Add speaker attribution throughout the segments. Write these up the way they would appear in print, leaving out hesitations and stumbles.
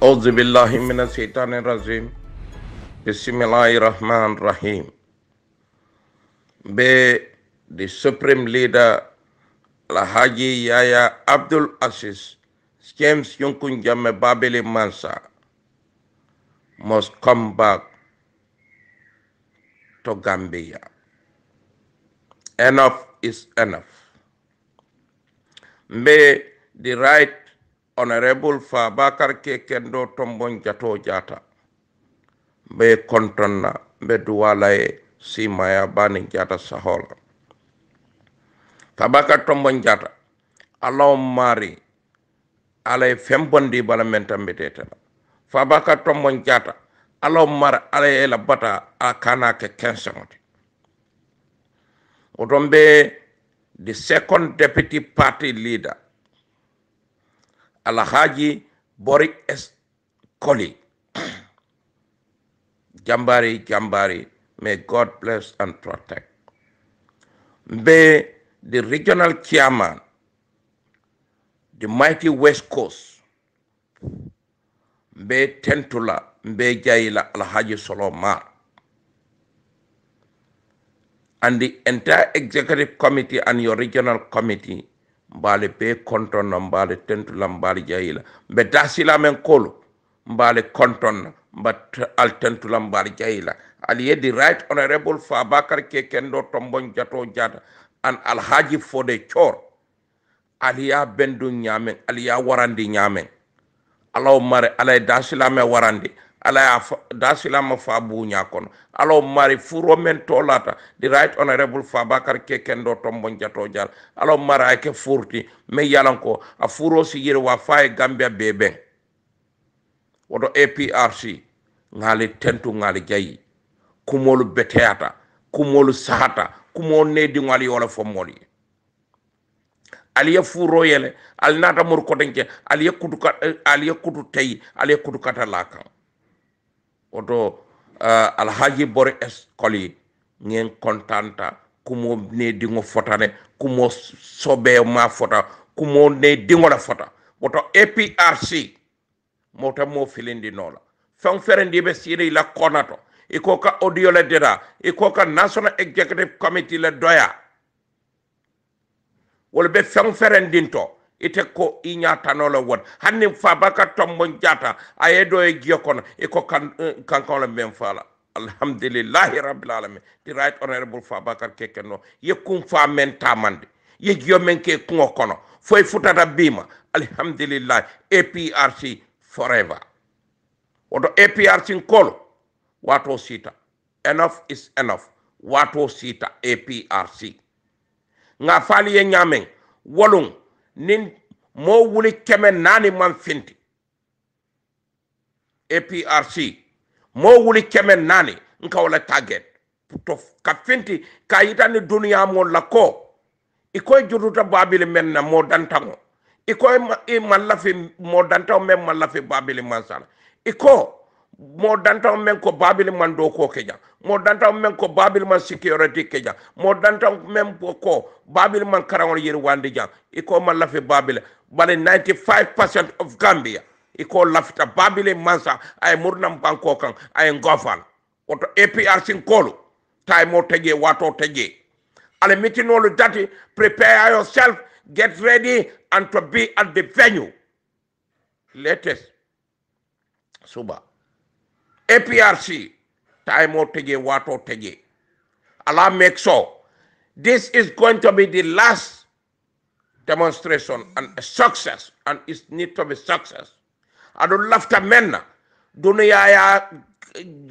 Speaker 1: أعوذ بالله من الشيطان الرجيم بسم الله الرحمن الرحيم. Be the supreme leader Alhaji Yaya Abdul Aziz James Yunkun Jammeh Babili Mansa must come back to Gambia. Enough is enough. May the right Honorable Fabakar Kekendo Tombon Jato Jata be kontonna be duwalaye simaya bani Jata Sahola Fabakar Tombon Jata alaw mari alay fembondi bala mentambeteta Fabakar Tombon Jata alaw mar alay la bata akana ke kensangote otombe the second deputy party leader Alhaji Borik S. Koli. Jambari, may God bless and protect. Be the regional chairman, the mighty West Coast, be Tentula, be Jaila Alhaji Solomar, and the entire executive committee and your regional committee, mbale be konton mbale tentula mbale jaila be dasila men kolo mbale konton but al tentula mbale jaila ali the right honorable Fabakar Kekendo Tombon Jato Jata and Alhaji Fode Chor aliya bendu nyamen aliya warandi nyamen alaw mare alay dasila me warandi alay dasila ma fabu nyakon alaw mari furo men tolata the right honorable Fabakar Kekendo Tombon Jato Jal alaw mara ke furti me yalanko a furo si yere wa fay Gambia beben wodo APRC ngali tentu ngali jayi kumolu beteata kumolu sahata kumo nedi ngali wala fomoli aliya furo yele alnata mur ko denke aliya kudu tay aliya kudu kata lakan oto Alhaji Boris S. Koli ngeen kontanta kumo ne dingo fotane kumo sobe ma fota kumo ne dingo la fota oto APRC mota mo filindi nola fam ferendi be sire la konato iko ka audio la deda iko ka National Executive Committee la doya wala be fam ferendinto ite ko inyata no la won hanni Fabakar Tombon Jata ayedo e giyokono e ko kan la men fala alhamdulillahi rabbil alamin the right honorable Fabakar Kekendo ye kum fa men tamande ye giyo men ke kungo kono foy futata bima alhamdulillah APRC forever odo APRC kolo wato sita enough is enough wato sita APRC nga fali ye nyamen wolung nin mo wuli keme nani man finti APRC mo wuli keme nani nka wala target to ka finti ka yitani dunia mo lako ikoy juruta babili men na mo dantango ikoy malafi mo dantaw men malafi babili mansala iko mo dantaw men ko babili man do ko keja mo dantaw men ko babili man security keja mo dantaw men ko babili man karangol yiri wandi jang iko malafi babili bale 95% of Gambia iko lafita babili mansa ay murnam banko kan ay ngofal oto APRC kolo tay mo tege wato tege ale mitinolu dati prepare yourself get ready and to be at the venue latest suba APRC time or tege wato tege Allah make sure this is going to be the last demonstration and a success and it need to be success I don't love to menna dunia ya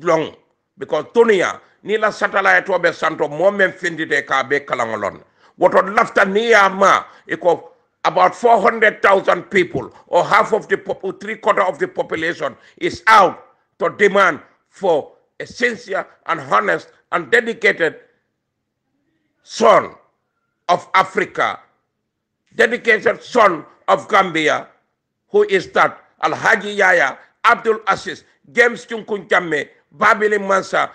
Speaker 1: long because dunia ni la satellite obe santo moment findite ka be kalangolon woto lafta niya ma iko about 400,000 people or half of the 3/4 of the population is out to demand for a sincere and honest and dedicated son of Africa, dedicated son of Gambia, who is that Alhaji Yaya Abdul Aziz James Yunkun Jammeh Babili Mansa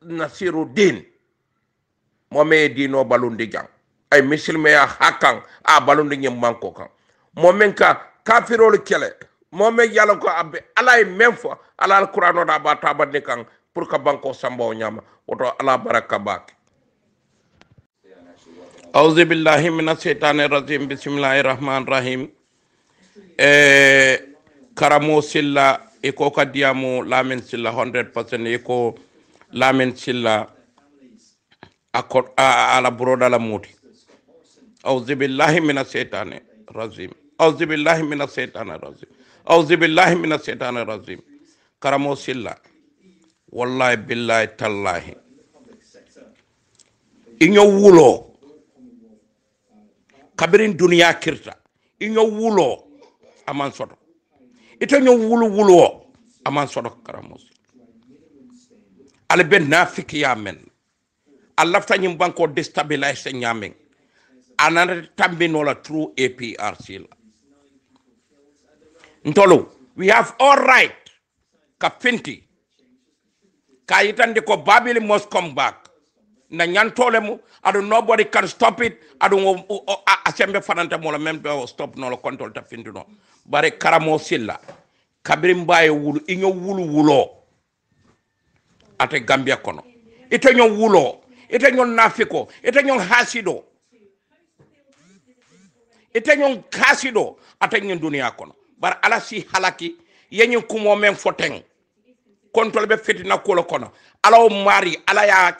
Speaker 1: Nasiruddin mome dino balundi jang ay misilme ya hakan a balundi nyem manko kan momenka kafirol kele momme yalla ko abbe alay même fois ala alquran da ba tabande kan pour ka banko sambo nyama woto ala baraka bak auzu billahi minash shaitanir rajim bismillahir rahmanir rahim karamo silla e ko kadiamo lamen silla 100% e ko lamen silla akot ala broda la muti auzu billahi minash shaitanir rajim auzu billahi minash shaitanir rajim auzu billahi minash shaitanir rajim karamo silla wallahi billahi tallahi inyo wulo kabirin dunia kirta inyo wulo aman soto ito nyo wulo aman soto karamo ale ben nafiki yamen Allah tanyim banko destabilize nyamen anana tambino la true APRC la ntolo we have all right kafinti kayitande ko Babili must come back na nyantole mu adu nobody can stop it adu asembe fananta mo la même stop no la control ta finti no bare karamo silla kabirim baye wulu inyo wulo ate Gambia kono ite nyo wulo ite nyo nafiko ite nyo hasido ite nyo hasido ate nyo dunia kono bar ala si halaki yenyu kumo men foteng control be fitina ko kono ala o mari ala ya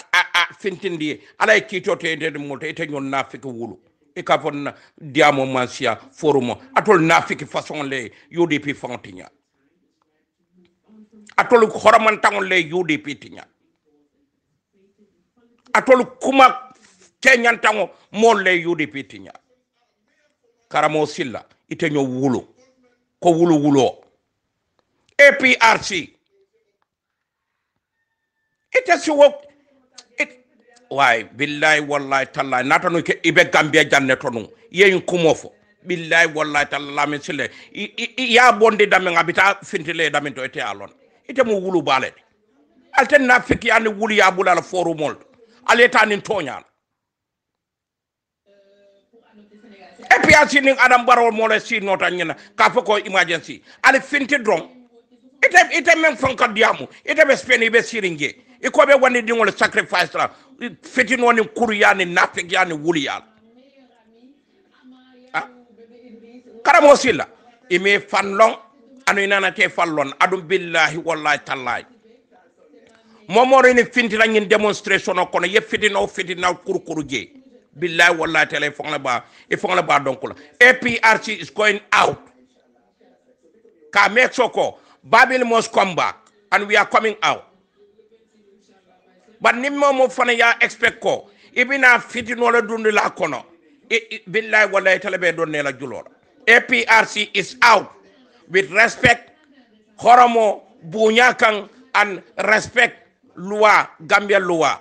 Speaker 1: fintindi ala e kitote de multa ite nyo nafiko wulu e ka fon diamo mansia forumo atol nafiki façon le UDP fontinya atol khораman tangol le UDP tinya atol kuma kenyan tango mon le UDP tinya karamo silla ite nyo wulu ko wulo APRC ite siwo why billahi wallahi taala natanu ke ibe Gambia janne tonu yen kumofo billahi wallahi taala min sile ya bonde dame ngabita fintile dame to ete alon ite mo wulu balede alten na fiki ani wulu ya bulala foru mol aleta nin toñal APRC ning Adam Barrow mo le si nota nyina ka fako emergency ale finti dron ite men fonka diamu ite be speni be siringe iko be woni dingol sacrifice la feti noni kuru yani nafik yani wuli yal karamo silla ime fanlon anu nana te fallon adum billahi wallahi tallahi momore ni finti la ngin demonstration kono ye feti no kuru je billahi wallahi tallahi fongla ba donc la APRC is going out ka make soko Babili must come back and we are coming out. But nimmo mo fana ya expect ko ibina fiti no la dundu la kono billahi wallahi talabe don ne la julora APRC is out with respect horomo bunyakan and respect loi Gambia loi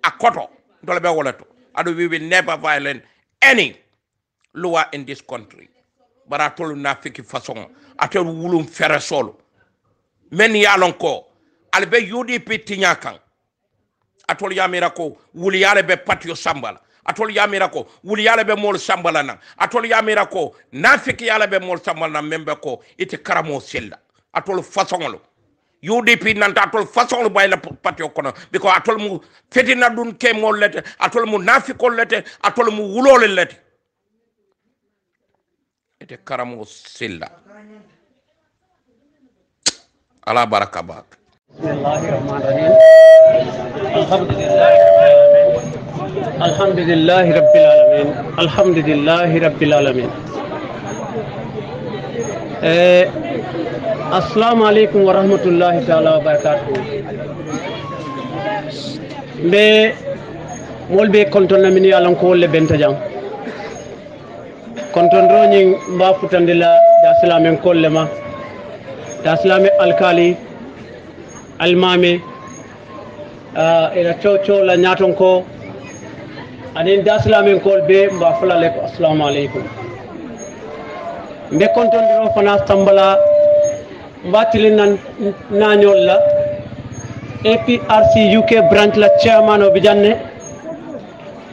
Speaker 1: akoto dolbe wolato adu we will never violate any loi in this country bara tolu na fiki façon atel wulum fere solo men yalon ko albe UDP tinyakan atol yamira ko wuli yale be patio sambala atol yamira ko wuli yale be mol sambala nan atol yamira ko nafiki yale be mol sambala nan membe ko ite karamo sella atol façon lo UDP nan atol façon lo bayla patio kono biko atol mu fetina dun ke mol lete atol mu nafiko lete atol mu wulole lete ite karamo sella ala baraka bak
Speaker 2: Bismillahirrahmanirrahim. Alhamdulillahi rabbil alamin. Alhamdulillahi rabbil alamin. Assalamu alaikum wa rahmatullahi ta'ala wa barakatuh. Be molbe kontonna min yalan ko le bentajam. Kontondro nyi mba futandila da salamen kollema. Da salame alkali almame ila chocho la nyaton ko anin daslamen kol be mba fulale ko assalamu alaikum mbe kontondiro fana tambala mbatili nan nañol la APRC UK branch la chairman o bijanne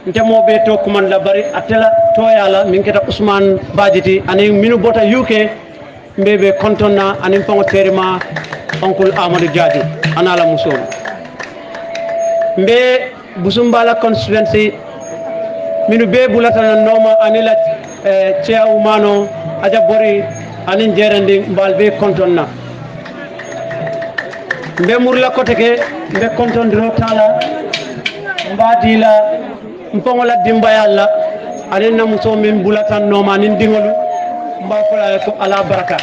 Speaker 2: ntemo be to kuman la bari atela to yala min keta Ousmane Badjiti anin minu bota UK mbebe kontonna anin fango terima onkul Amadou Diadi anala musul mbe busumbala constituency minu be bulata noma anila Chia Umano aja bori anin jerandi mbal be kontonna mbe murla koteke mbe kontondiro tala mbadila mpongola dimba yalla anin na muso min bulata noma anin dingolu mba fola ko ala baraka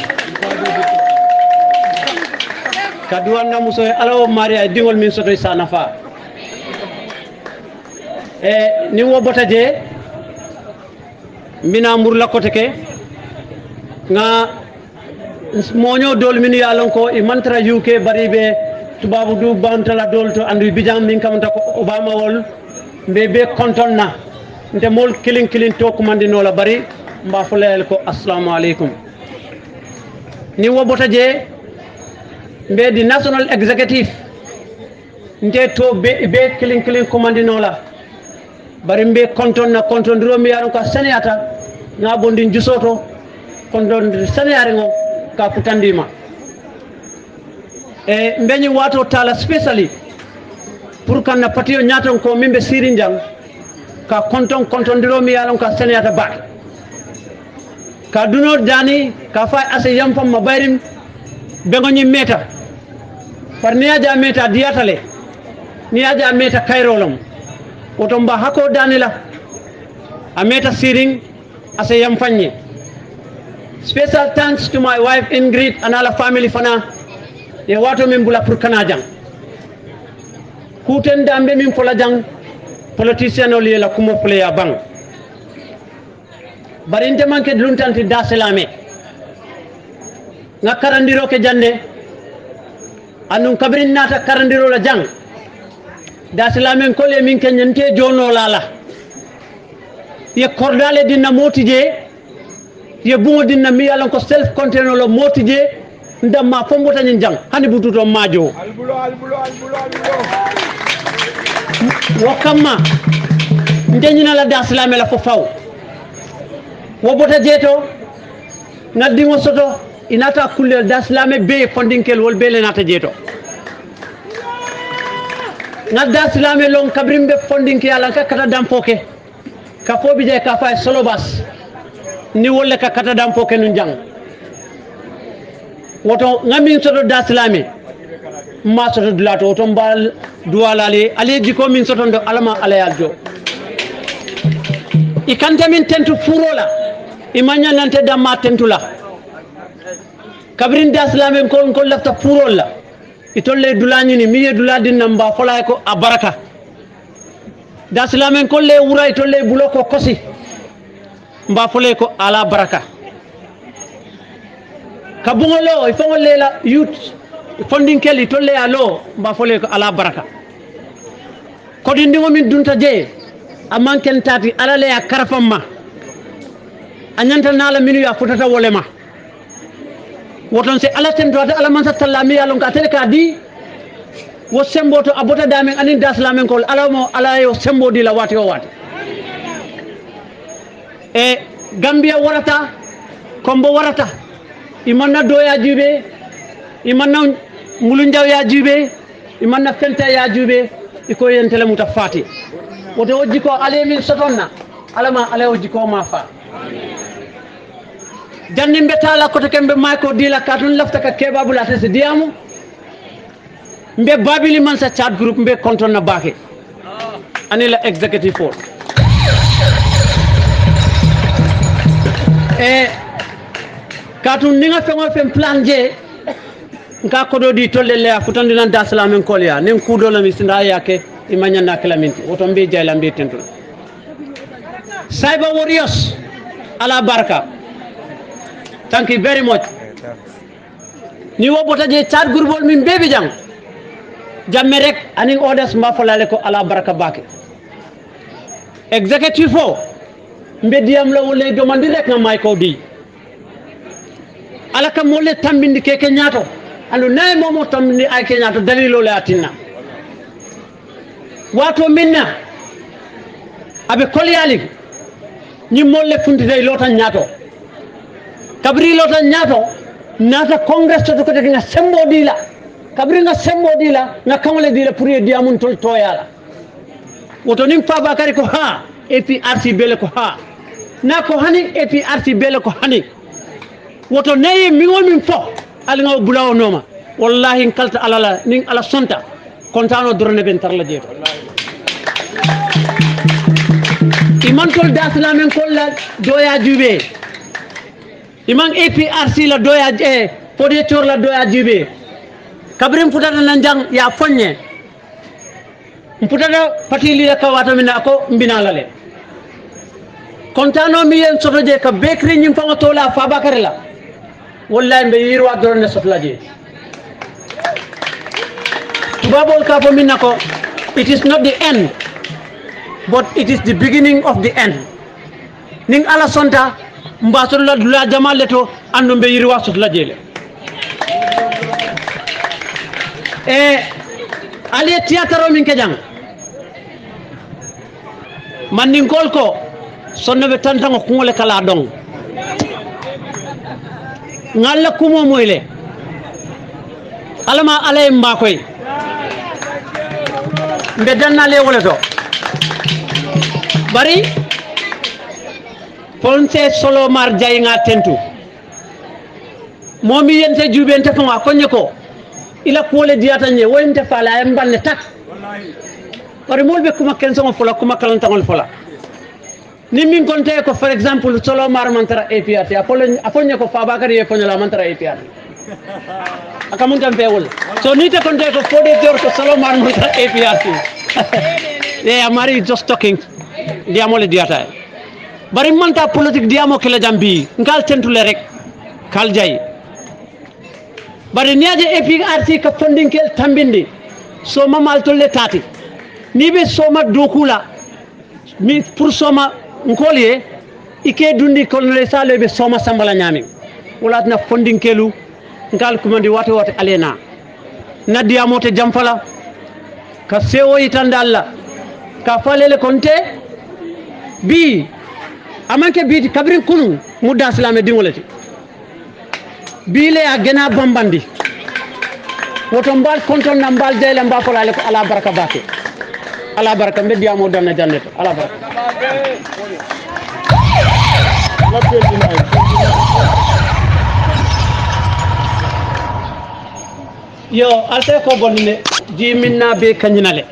Speaker 2: kaduwan na muso ala o maria dingol min soto sa nafa ni wo bota je mina murla koteke nga moño dol min yalon ko e mantra UK baribe tubabu du bantala dol to andu bijam min kam ko Obama wol be kontonna nde mol kilin to ko mandino la bari mba fulel ko assalamu alaikum ni wo bota je mbe di national executive nde to be kilin ko mandino la bari mbe kontonna kontondiro mi yaron ko saniyata na bondi jusoto kondon saniyare ngo ka putandima mbeñi wato tala specially pour kan na patio nyaton ko mimbe sirin jang ka kontondiro mi yaron ko saniyata bak ka duno dani ka fa ase yam fam mabayrim be ngoni meta par niaja meta diatale niaja meta kayrolom otomba hako danila ameta siring ase yam fanye. Special thanks to my wife Ingrid and all family fana ye wato min bula pour kanajang kuten dambe min fola jang politician oli la kumo playa bang barinte manke luntanti daselame nga karandiro ke jande anun kabrin nata karandiro la jang daselame ko le min kenyante jono lala ye kordale dinna motije ye bungo dinna mi yalan ko self container lo motije ndamma fombota nyin jang hani bututo majo albulo wakama ndenyina la daslame la fofaw wo bota jeto ngaddi ngo soto inata kulle daslame be fondinkel wol be le nata jeto ngadda daslame long kabrimbe fondinke yalla ka kata dampoke ka fobi je ka fay solo bas ni wolle ka kata dampoke nun jang woto ngamin soto daslame ma soto dulato woto mbal duwalale aleji ko min soto ndo alama alayaljo ikante min tentu furola imanya nante damma tentula kabrin daslame ko lafta furola itolle dulani ni miye duladin namba fola ko abaraka daslame ko le wura itolle buloko kosi mba fole ko ala baraka kabungolo ifo lela youth funding kelly tolle alo mba fole ko ala baraka ko dindimo min dunta je amanken tati ala le akarfamma anyanta nala minu ya futata wolema woton se ala tento ata ala man sallami ya lon ka tele ka di wo sembo to abota damen anin daslamen ko ala mo ala yo sembo di la wati o wati Gambia warata kombo warata imanna doya jube imanna mulunjaw ya jube imanna fenta ya jube iko yentele mutafati woto wajji ko ale min sotonna alama ale wajji ko ma fa janni mbetala ko to kembe mako dila katun lafta ka kebabul atese diamu mbe babili man sa chat group mbe konton na bake anila executive force katun ninga fengo fen plan je nka kodo di tolle le afutandi nan daslamen kolya nin kudo la misinda yake imanya na kalaminti woto mbe jayla mbe tentu cyber warriors ala barka thank you very much ni wo bota je chat group min bebe jang jamme rek anin orders ma folale ko ala barka bake executive fo mbe diam la wolé domandi rek na may ko di ala kam molle tambindi keke nyaato alu nay momo tambindi ay ke nyaato dalilo la atinna wato minna abe kolyali ni molle fundi day lota nyaato kabri lota nyaato nata congress to ko nga sembo dila kabri nga sembo dila nga kamale dila pour diamun tol toyala woto nim fa bakari ko ha APRC bele ko ha na ko hani APRC bele ko hani woto nayi mi ngol min fo al nga bulawo noma wallahi kalta alala ning ala sonta kontano dorne ben tarla jeeto iman tol daslamen kolla doya jube iman APRC la doya podiator la doya jube kabrim futata nanjang ya fonye mputata patili la kawata mina ko mbinala le kontano mi yen soto je ka bekri nyim fango tola fa bakari la wallahi mbe yirwa dorne sotla je tubabol ka fo minna ko it is not the end but it is the beginning of the end ning ala sonta mbasol la dula jamalle to ando mbe yirwa sotla je le ali théâtre min kejang manning ko sonno be tantango kungole kala dong ngalla kumo moyle alama alay mbakoy mbe dannale wala to bari ponce solo mar jay nga tentu momi yente jubente fama konye ko ila kuole diata nye wonte fala ay mballe tak bari molbe kuma kenso fola kuma kalantangol fola ni min konte ko for example solo mar mantara APRC afonye ko Fabakary e fonye la mantara APRC akamun tampe wol so ni te konte ko fode jor ko solo mar mantara APRC they are married just talking diamole diata bari manta politique diamo kala jambi ngal tentule rek kal jay bari niaje APRC ka funding kel tambindi so mamal tolle tati ni be soma dokula mi pour soma ngoliye ike dundi kolle sale be soma sambala nyami wala na funding kelu ngal kumandi wate alena nadi amote jamfala ka sewo itandalla ka falele konte bi amanke bi kabrin kunu mudda islame dingolati bile a gena bambandi woto mbal konton na mbal dele mba ko lale ko ala baraka bake ala baraka mbe diamo danna janneto ala baraka yo alte ko bonne ji minna be kanyinale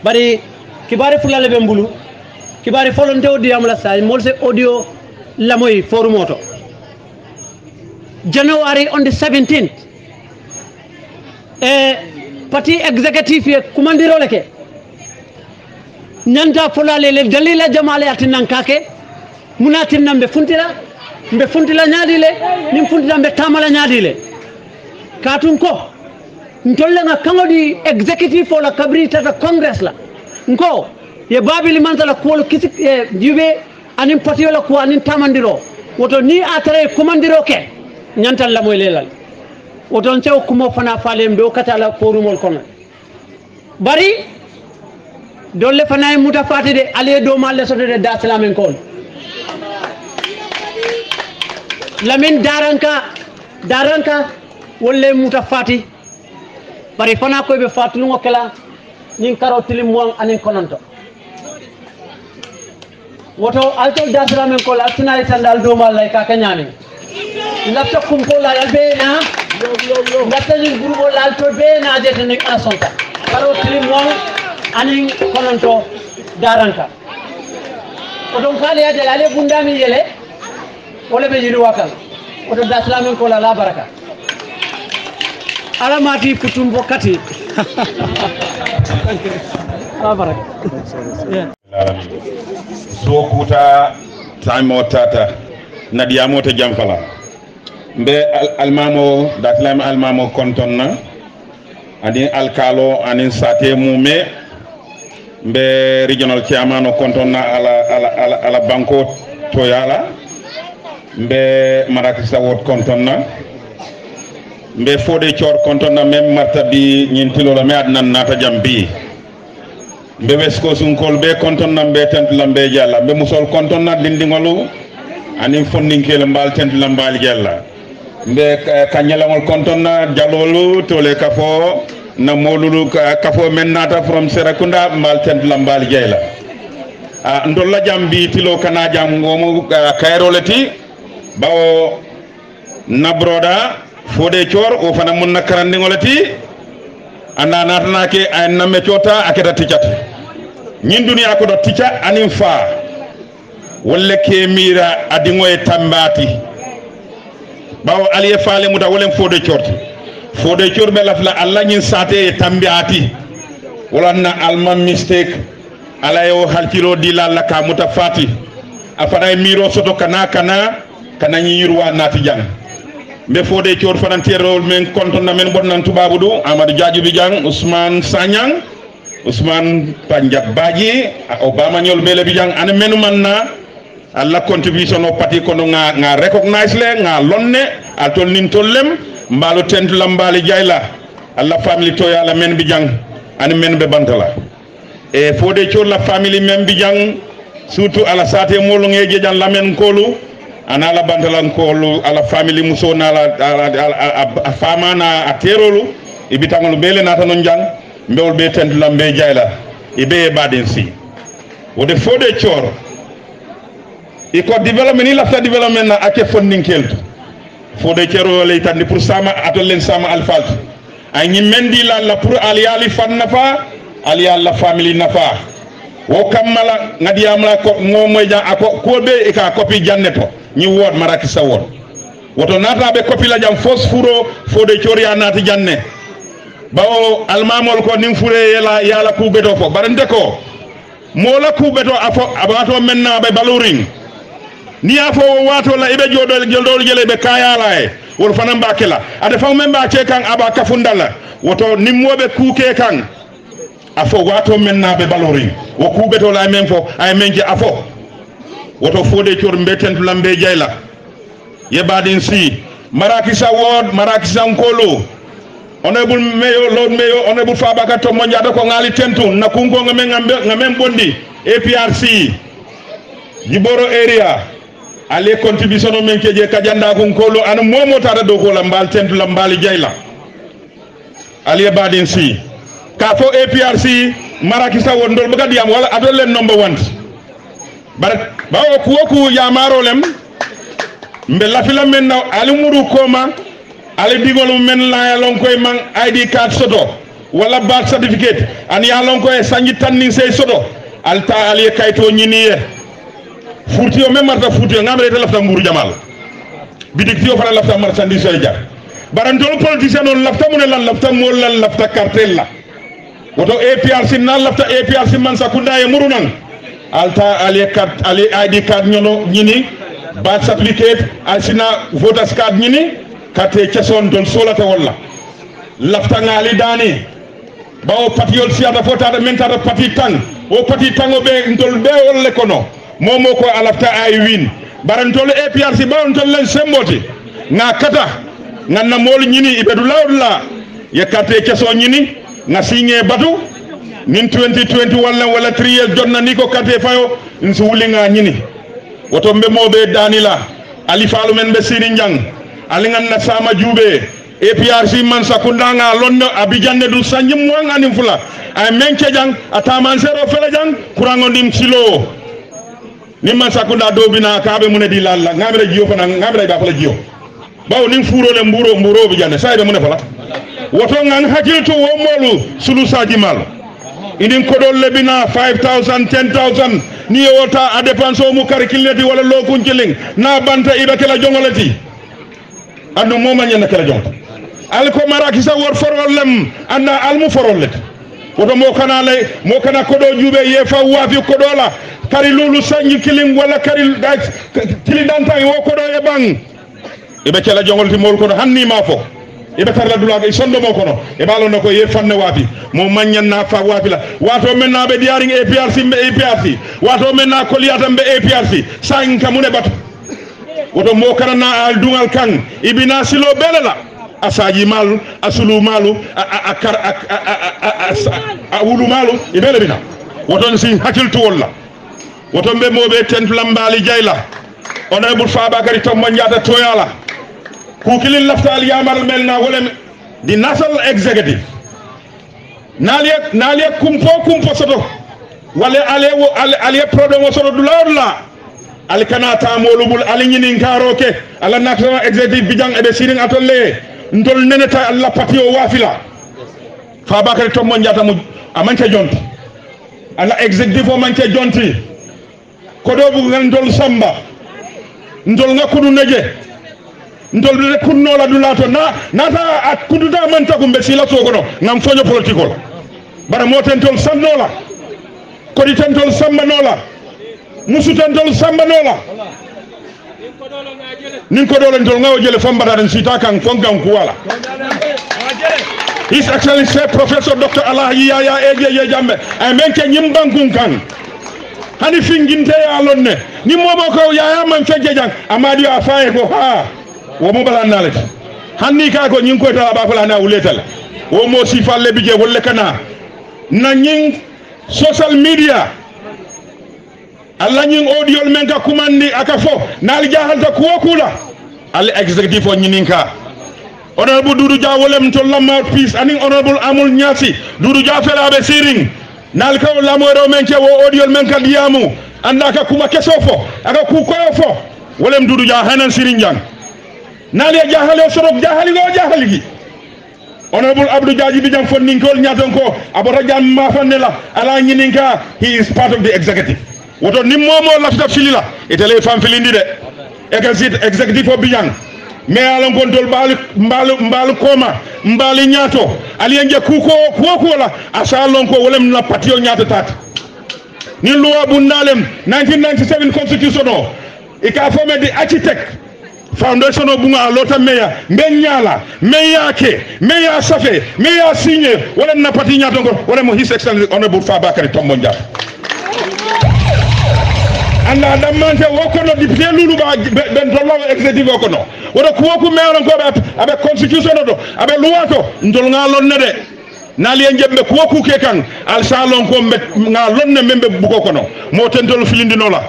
Speaker 2: bari kibari fulale be mbulu kibari folonte audio amla say molse audio lamoy forumoto January on the 17th party executive ye kumandiro leke nyanta fulale le dalila jamale atinan kake munatin nambe funtila nyaadile nim funtila mbe tamala nyaadile katun ko ntolle nga kangodi executive la kabri tata congress la nko ye babili mantala ko kisik jube anin patio la ko anin tamandiro woto ni atare kumandiro ke nyantal la moy lelal woton cew kumo fana falem do katala forumol kono bari dolle fana muta fatide ale do malle sotode da salamen kon lamin daranka wolle muta fati bari fana ko be fatulu ngokela nin karotili mo anin kononto woto altol da salamen ko la tinay tandal do mal lay ka kanyami lafta kumpo la yalbe na lafta ni grupo la alto be na de tan asonta karotili mo anin kononto daranka odon kale ya dalale bundami yele wala be yiri wakal oto da salamen ko la baraka ala mati kutumbo kati ala baraka
Speaker 3: so kuta time tata nadiamo te jamfala mbe almamo da salamen almamo kontonna ani alkalo ani sate mume mbe regional chairman o kontonna ala banko to yala mbe marakisa wot kontonna mbe fode chor kontonna mem martabi nyintilo la me adnan nata jambi mbe wesko sunkol be kontonna mbe tent lambe jalla mbe musol kontonna dindingolu ani fonninkele mbal tent lambal jalla mbe kanyalangol kontonna jalolu tole kafo na molulu kafo mennata from Serakunda mal tent lambal jeyla ndolla jambi tilo kana jam ngomu kayroleti bawo nabroda fode chor o fana munna karandi ngolati anda natana ke ay namme chota aketa ticat nyin duniya ko do tica anim fa wolle ke mira adingo e tambati bawo aliye faale muta wolen fode chor be lafla alla nyin sate e tambiati walanna alma mistake ala yo halkilo dilalla ka muta fati afana miro soto kana nyirwa nati jang mbe fode chor fanantierol men kontona men bonnan tubabudu Amadou Diadji Bijang Ousmane Sanyang Ousmane Panjab Badji Obama nyol bele Bijang ane menu manna alla contribution o parti kono nga recognize le nga lonne atol nin tollem mbalo tentu lambali jayla alla family to yala men Bijang ane men be bantala e fode chor la family men Bijang surtout ala sate molo ngeje jan lamen kolu ana la bantalan kolu ala family muso na la fama na aterolu ibitangol bele nata non jang mbewol be tentu lambe jayla ibe badin si wode fode chor iko development ni lafta development na ake funding keltu fode choro le tandi pour sama atolen sama alfalt ay ñi mendi la pour aliyali fan nafa aliyal la family nafa wo kammala ngadi amla ko momoy ja ako ko be e ka copy janneto ñi wod maraki sa wod woto nata be copy la jam fosfuro fode choria nati janne bawo almamol ko nim fure yala ku beto fo barande ko mola ku beto afo abato menna be baluring ni afo wato la ibe jodol jele be kayala e wol fanan bakela ade fa memba ce kan aba kafundala woto nimmobe kuke kan afo wato menna be baluring wo ku beto la men fo ay menje afo woto fode chor mbeten lambe jayla yebadin si marakisa ward marakisa nkolo honorable mayor lord mayor honorable Fabaka to monjado ko ngali tentu na kungo ngamen bondi APRC Jiboro area ale contribution o men keje kajanda ko nkolo an momo tata do ko lambal tentu lambali jayla ali badin si ka fo APRC marakisa ward ndol bagadi am wala adol len number 1 barak bawo kuwoku ya marolem mbe lafila men na alimuru koma ale digol men la ya lon koy man ID card soto wala birth certificate an ya lon koy sanji tanni sey soto alta ali kayto nyiniye furtiyo men marta furtiyo ngamre lafta nguru jamal bidik tiyo fara lafta marchandise ay jar barantol politicien on lafta mun lan lafta mol lan lafta cartel la woto APRC na lafta APRC man sakunda e murunan alta ali card ali ID card nyono nyini birth certificate asina voters card nyini kate keson don solata walla lafta ngali dani bawo patiyol siata fotata mentata pati tang o pati tango be ndol be wolle kono momo ko alafta ay win barantol APRC barantol len semboti nga kata nganna mol nyini ibedu lawdla ye kate keson nyini nga signé batu min 2020 wala 3 years jonna ni ko kate fayo nsu wulinga nyini woto mbe mobe danila ali falu men be siri njang alingan na sama jube APRC man sakunda nga lonno abijande du sanjim mo ngani fula ay menke jang ataman zero fela jang kurango nim silo ni man sakunda do bina kaabe mun di lalla ngamre jiyo fana ngamre ba fala jiyo bawo nim furo le mburo bijande saybe mun fala woto ngang hakilto wo molu sulu saji mal idin kodol lebina 5000 10000 ni wota a dépense o mu karikileti wala lo kunjiling na banta iba kala jongolati andu moma nyana kala jong al ko marakisa wor forolem anda al mu forolet woto mo kana kodo jube ye fa wafi kodola kari lulu sanji kiling wala kari kili danta wo kodo e bang iba kala jongolti mol kono hanni ma fo ibe tarla dulaga e sondo mo kono e balo nako ye fanne wafi mo manyan na fa wafi la wato men na be diaring APRC be APRC wato men na koliyata be APRC sanka mune batu woto mo kana na al dungal kan ibina silo belela asaji malu asulu malu wulu malu ibele bina woto si hakiltu walla woto be mo be tentu lambali jayla honorable Fabakary to manjata toyala kukilin laftal yamar melna wala di national executive naliye kumpo soto wala ale prodomo soto dula al kana ta molubul al nyinin karoke ala national executive bijang ebe siring atolle ndol neneta alla patio wafila fa bakari to mon jata mu amanke jonti ala executive o manke jonti ko do bu ndol samba ndol ngakudu neje ndol de kunno la dulato nata at kududa man tagumbe sila sogono ngam foño political bara motentol sannola ko di tentol samba nola musutentol samba nola nin ko dole ndol ngawo jele fambata den sita kan fongan ku wala His Excellency Professor Dr. Alahi Yaya Eje Jambe ay menke nyimbangun kan hani finginte ya lonne ni mobo ko yaya man feje jang amadi afaye ko ha wo mo bala nalet hanni ka ko nyin ko ta ba fala na wuletal wo mo si falle bije wolle kana na nyin social media alla nyin audio men ka kumandi aka fo nal jahalta ko kula al executive o nyininka honorable Dudu Dia wolem to lamma peace aning honorable Amul Nyasi Dudu Dia fela be siring nal ka lamoro men ke wo audio men ka diamu anda ka kuma keso fo aka ku koyo fo wolem Dudu Dia hanan siring jang nal ya jahale sorok jahali go jahali gi honorable Abdou Diaji bijang fon ninkol nyaton ko abota jam ma fanela ala nyininka he is part of the executive woto ni momo lafta filila etele fam filindi de executive o bijang me alon kontol mbal koma mbali nyato aliyenje kuko la asalon ko wolem na patio nyato tat ni loi bu ndalem 1997 constitution o ika fome di architect foundation o bunga lota meya mbenyala meya safe meya signé wolem na pati nyato ko wolem his excellency honorable Fabakary Tombong Jatta anda damante wokono député lulu ba ben dolaw executive wokono wodo ko woku meron ko abe constitution do abe loi to ndol ngalon ne de nali en jembe ko woku ke kan al salon ko ngalon ne membe buko kono mo tentol filindi nola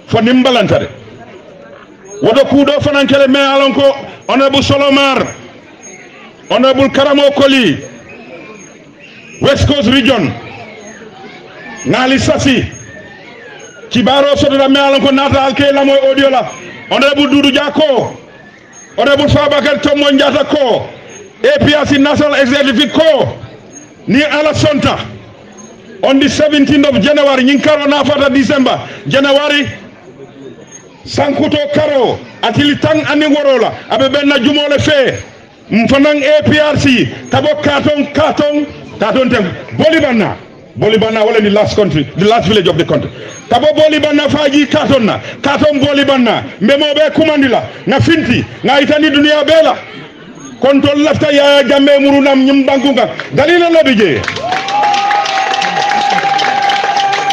Speaker 3: fo nimbalantade wodo kudo fanankele me alon ko honorable Solomar honorable Karamo Koli West Coast region ngali sasi kibaro soto da me alon ko nata alke la moy audio la honorable Doudou Dia ko honorable Fabakary Tombong Jatta ko APRC national executive ko ni ala sonta on the 17th of January nyin karo na fata December January sankuto karo atili tang ani worola abe benna jumole fe mfanang APRC tabo katon tem Bolibana wala the last country, the last village of the country. Tabo Bolibana faji katon Bolibana mbemo be kumandila na finti na itani dunia bela kontrol lafta ya jambe murunam nyimbangunga dalila lobije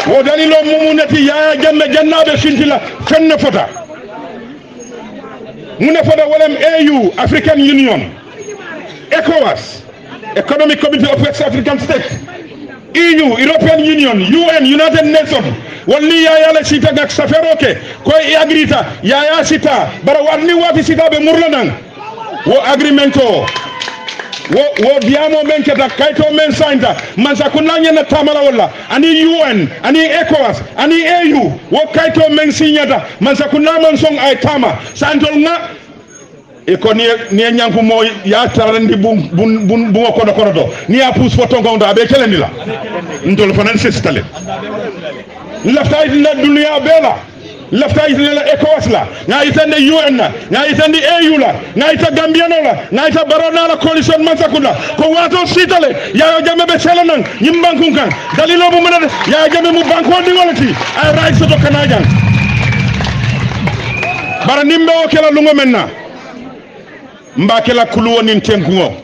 Speaker 3: wo dalilo mumunati ya jambe jannabe fintila fenna fota mune fota walem AU African Union ECOWAS Economic Community of West African States EU, European Union, UN, United Nations. Wali ya yale sita gak saferoke. Koi agrita ya sita. Bara wali wati sita be murlanang. Wo agreemento. Wo diamo menketa kaito men sainta. Mansa kunanya na tamala wala. Ani UN, ani ECOWAS, ani EU. Wo kaito men sinyata. Mansa kunaman song ay tama. Santol nga. Eko ni nyanku mo ya tarandi bun kono do ni a pousse photo ngonda be kelendi la ndol fanan sistale lafta ina dunia bela lafta ina ECOWAS la nga itande UN na nga itande EU la nga ita Gambia la nga ita barona la coalition mansakunda ko wato sitale ya jamme be selanan nyimbankun kan dalilo bu mena ya jamme mu banko dingolati ay right soto kanajan bara nimbe o kala lungo menna mbakela kuluwo nin tenkugo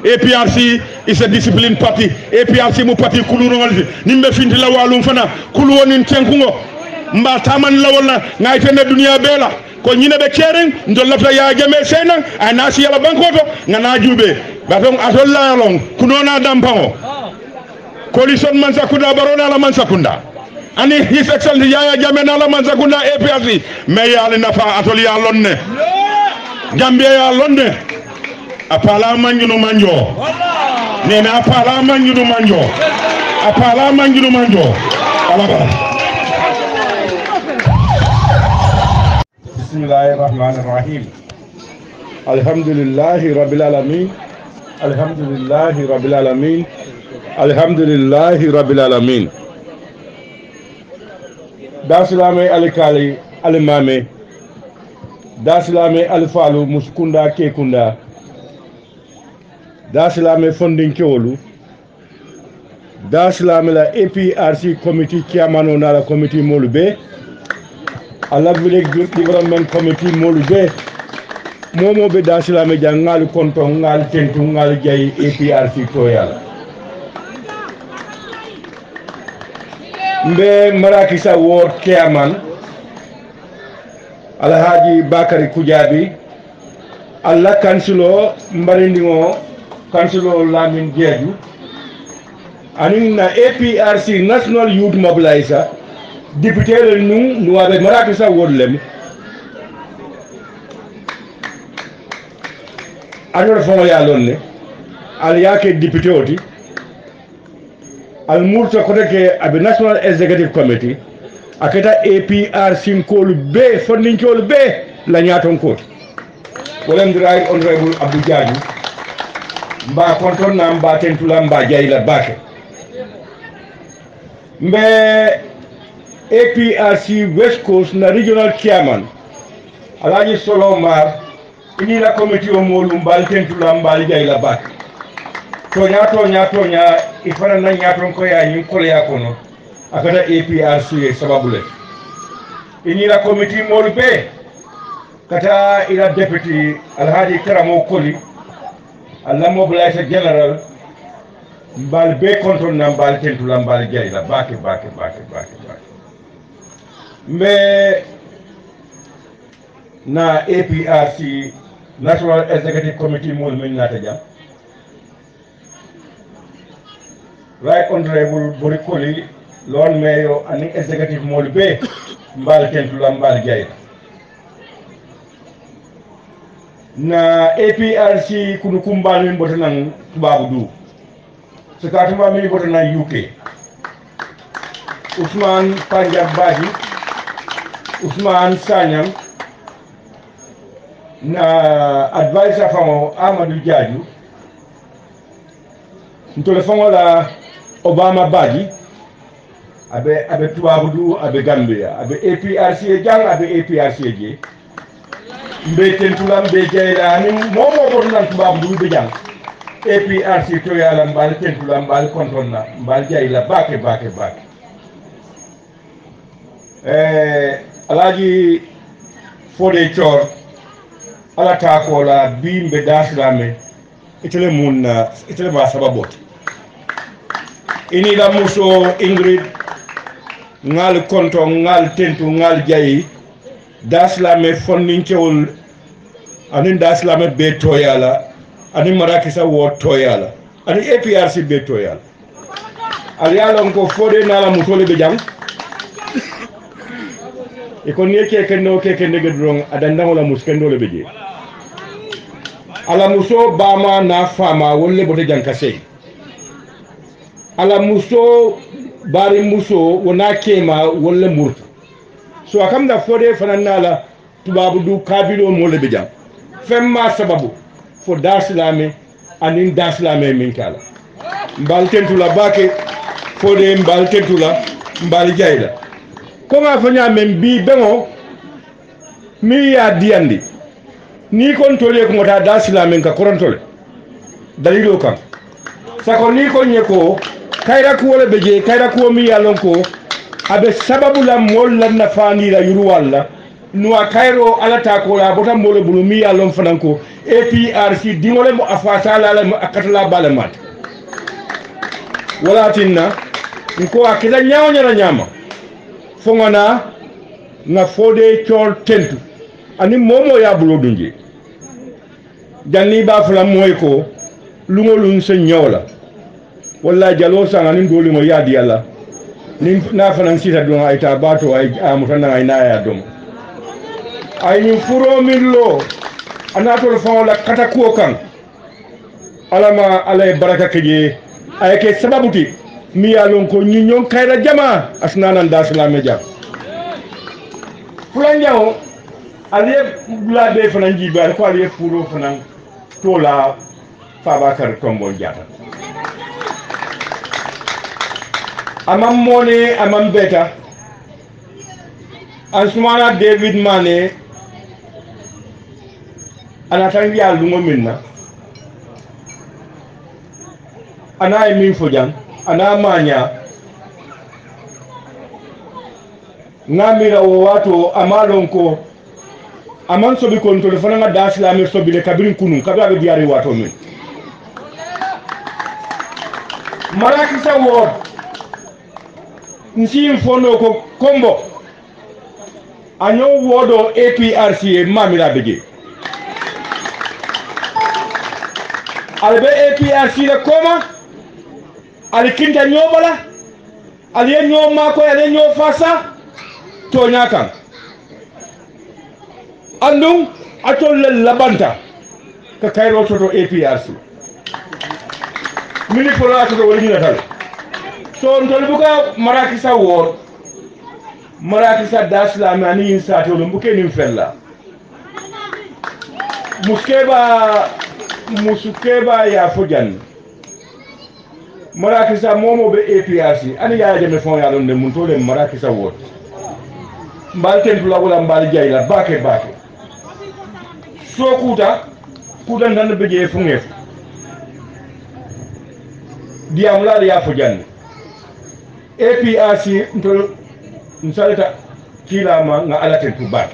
Speaker 3: APRC is a discipline party APRC mu party kulurongol nimbe finti la walum fana kuluwo nin tenkugo mba taman la wala ngaytene dunia bela ko nyine be keren ndol lafta ya jame sena anasi yala bankoto ngana jube baton atol la long kunona dampango coalition mansakunda barona la mansakunda ani his excellency ya jame na la mansakunda APRC me yali nafa atol ya lonne Gambia ya londe apala manjunu manjo nena apala manjunu manjo apala manjunu manjo alaba Bismillahirrahmanirrahim Alhamdulillahi rabbil alamin Alhamdulillahi rabbil alamin Alhamdulillahi rabbil alamin Dasilame alikali alimame Dasilame alifalu muskunda kekunda Dasilame funding kewolu Dasilame la APRC committee chairman na la committee molube ala village development committee molube momo be Dasilame jangal konto ngal tentu ngal jay APRC toyala mbe marakisa ward chairman Alhaji Bakari Kujabi alla kansilo mbarindingo kansilo Lamin Jeju anin na APRC National Youth Mobilizer député le nu wabe marakisa ward lem anor fongo ya lonne al yake député oti al murta koteke abe National Executive Committee aketa APRC kolu be funding kolu be la nyaton ko wolem the right honorable Abdou Diagne mba konton na mba tentula mba jayla bake mbe APRC West Coast na regional chairman Alhaji Solomar ini la committee o molu mba tentula mba jayla bake tonya ifana na nyaton ko ya nyin ko ya kono akada APRC sababule ini la committee molbe kata ila deputy Alhaji Karamo Koli alla mobilizer general mbal be control na mbal tentula mbal jay la bake mbe na APRC National Executive Committee mol min nata jam Right Honorable Borikoli Lord Mayor and Executive Molbe mbal tentula mbal jay na APRC kunu kumbani mbotanan tubabu du sekatuma mi mbotanan UK Usman Panjab Baji Usman Sanyang na advisor famo Amadou Diadio ntole famo la Obama Baji abe tubabu du abe Gambia abe APRC jang abe APRC je mbe tentula mbe jayla ni momo ko nan tubabu du be jang APRC to yala mbal tentula mbal kontonna mbal jayla bake Alhaji Fode Chor ala tako la bimbe daslame itele munna itele ba sababot ini la muso Ingrid ngal konto ngal tentu ngal jayi daslame fonninkewol anin daslame be toyala anin marakisa wo toyala anin APRC be toyala aliyalon ko Fode nala mutole be jam e kon yeke kendo ke kendege drong adanda wala muskendo le beje ala muso bama na fama wolle bote janka sey ala muso bari muso wona kema wolle murta so akamda Fode fananala tubabu du kabilo mole be jam femma sababu fo daslame anin daslame min kala mbal tentula bake Fode mbal tentula mbal jayla koma fanya men bi bengo mi ya diandi ni kon tole ko mota daslame ka korontole dalilo kam sako ni ko nyeko kayra ko wala beje kayra ko mi ya lon ko abe sababu la mol la nafani la yuru walla nuwa kayro alata ko la bota molo bulu mi ya lon fananko APRC dingole mo afasa la mo akatala bale mat wala tinna ko akila nyaaw nyama fongana na Fode Chor tentu ani momo ya bulo dunje janni ba fula moy ko lungolun se nyola walla jalo sanga nin doli mo yadi yalla nin na fanan sita don ay ta bato ay amutana ay na ya dum ay ni furo min lo
Speaker 4: anatol fon la kata ko kan alama alay baraka keje ayake sababuti mi yalon ko ñi ñon kayra jama asnanan da salame jam fulanjao aliye la be fanan jiba ko aliye furo fanan tola Fabakar Tombong Jatta amam mone amam beta Ansumana David Mane anatangi ya lungo minna ana min fojan ana manya ngamira wo wato amalon ko aman sobi kontol fana nga daslame sobi le kabirin kunu kabla be diari wato min Marakisa ward nsi fondo ko kombo anyo wodo APRC mamira beje albe APRC le koma alikinta nyobala aliye nyoma ko aliye nyofasa to nyaka andum atol labanta ka kayro to APRC mini pola to woni natal so ndol buka Marakisa ward Marakisa daslami ani insati wala mbuke nim fella muskeba ya fojan Marakisa momo be APRC ani ya jame fon ya donde mun tole Marakisa ward mbal tentu la wala mbal jayla bake so kuta ndan be je fungef diam la ya fojan APRC ntol nsalita kilama nga alaten tu bak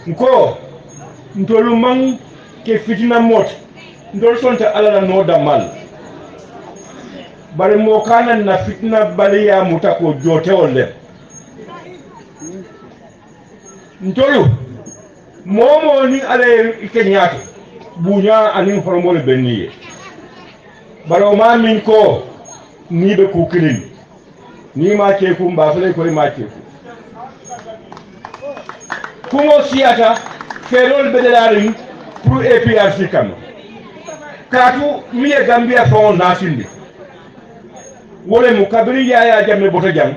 Speaker 4: nko ntolu man ke fitina mot ndol sonta alala no damal bare mo kana na fitna bale ya mutako jote wolle ntolu momo ni ale ikenyaato bunya anin hormone benniye bare o ma min ko ni be ku kilin ni ma ke ku mba fele ko ma ke ku mo siata ferol bedelarin pour APRC kam katu mi e Gambia fon nasindi wole mu kabiri ya jamme boto jam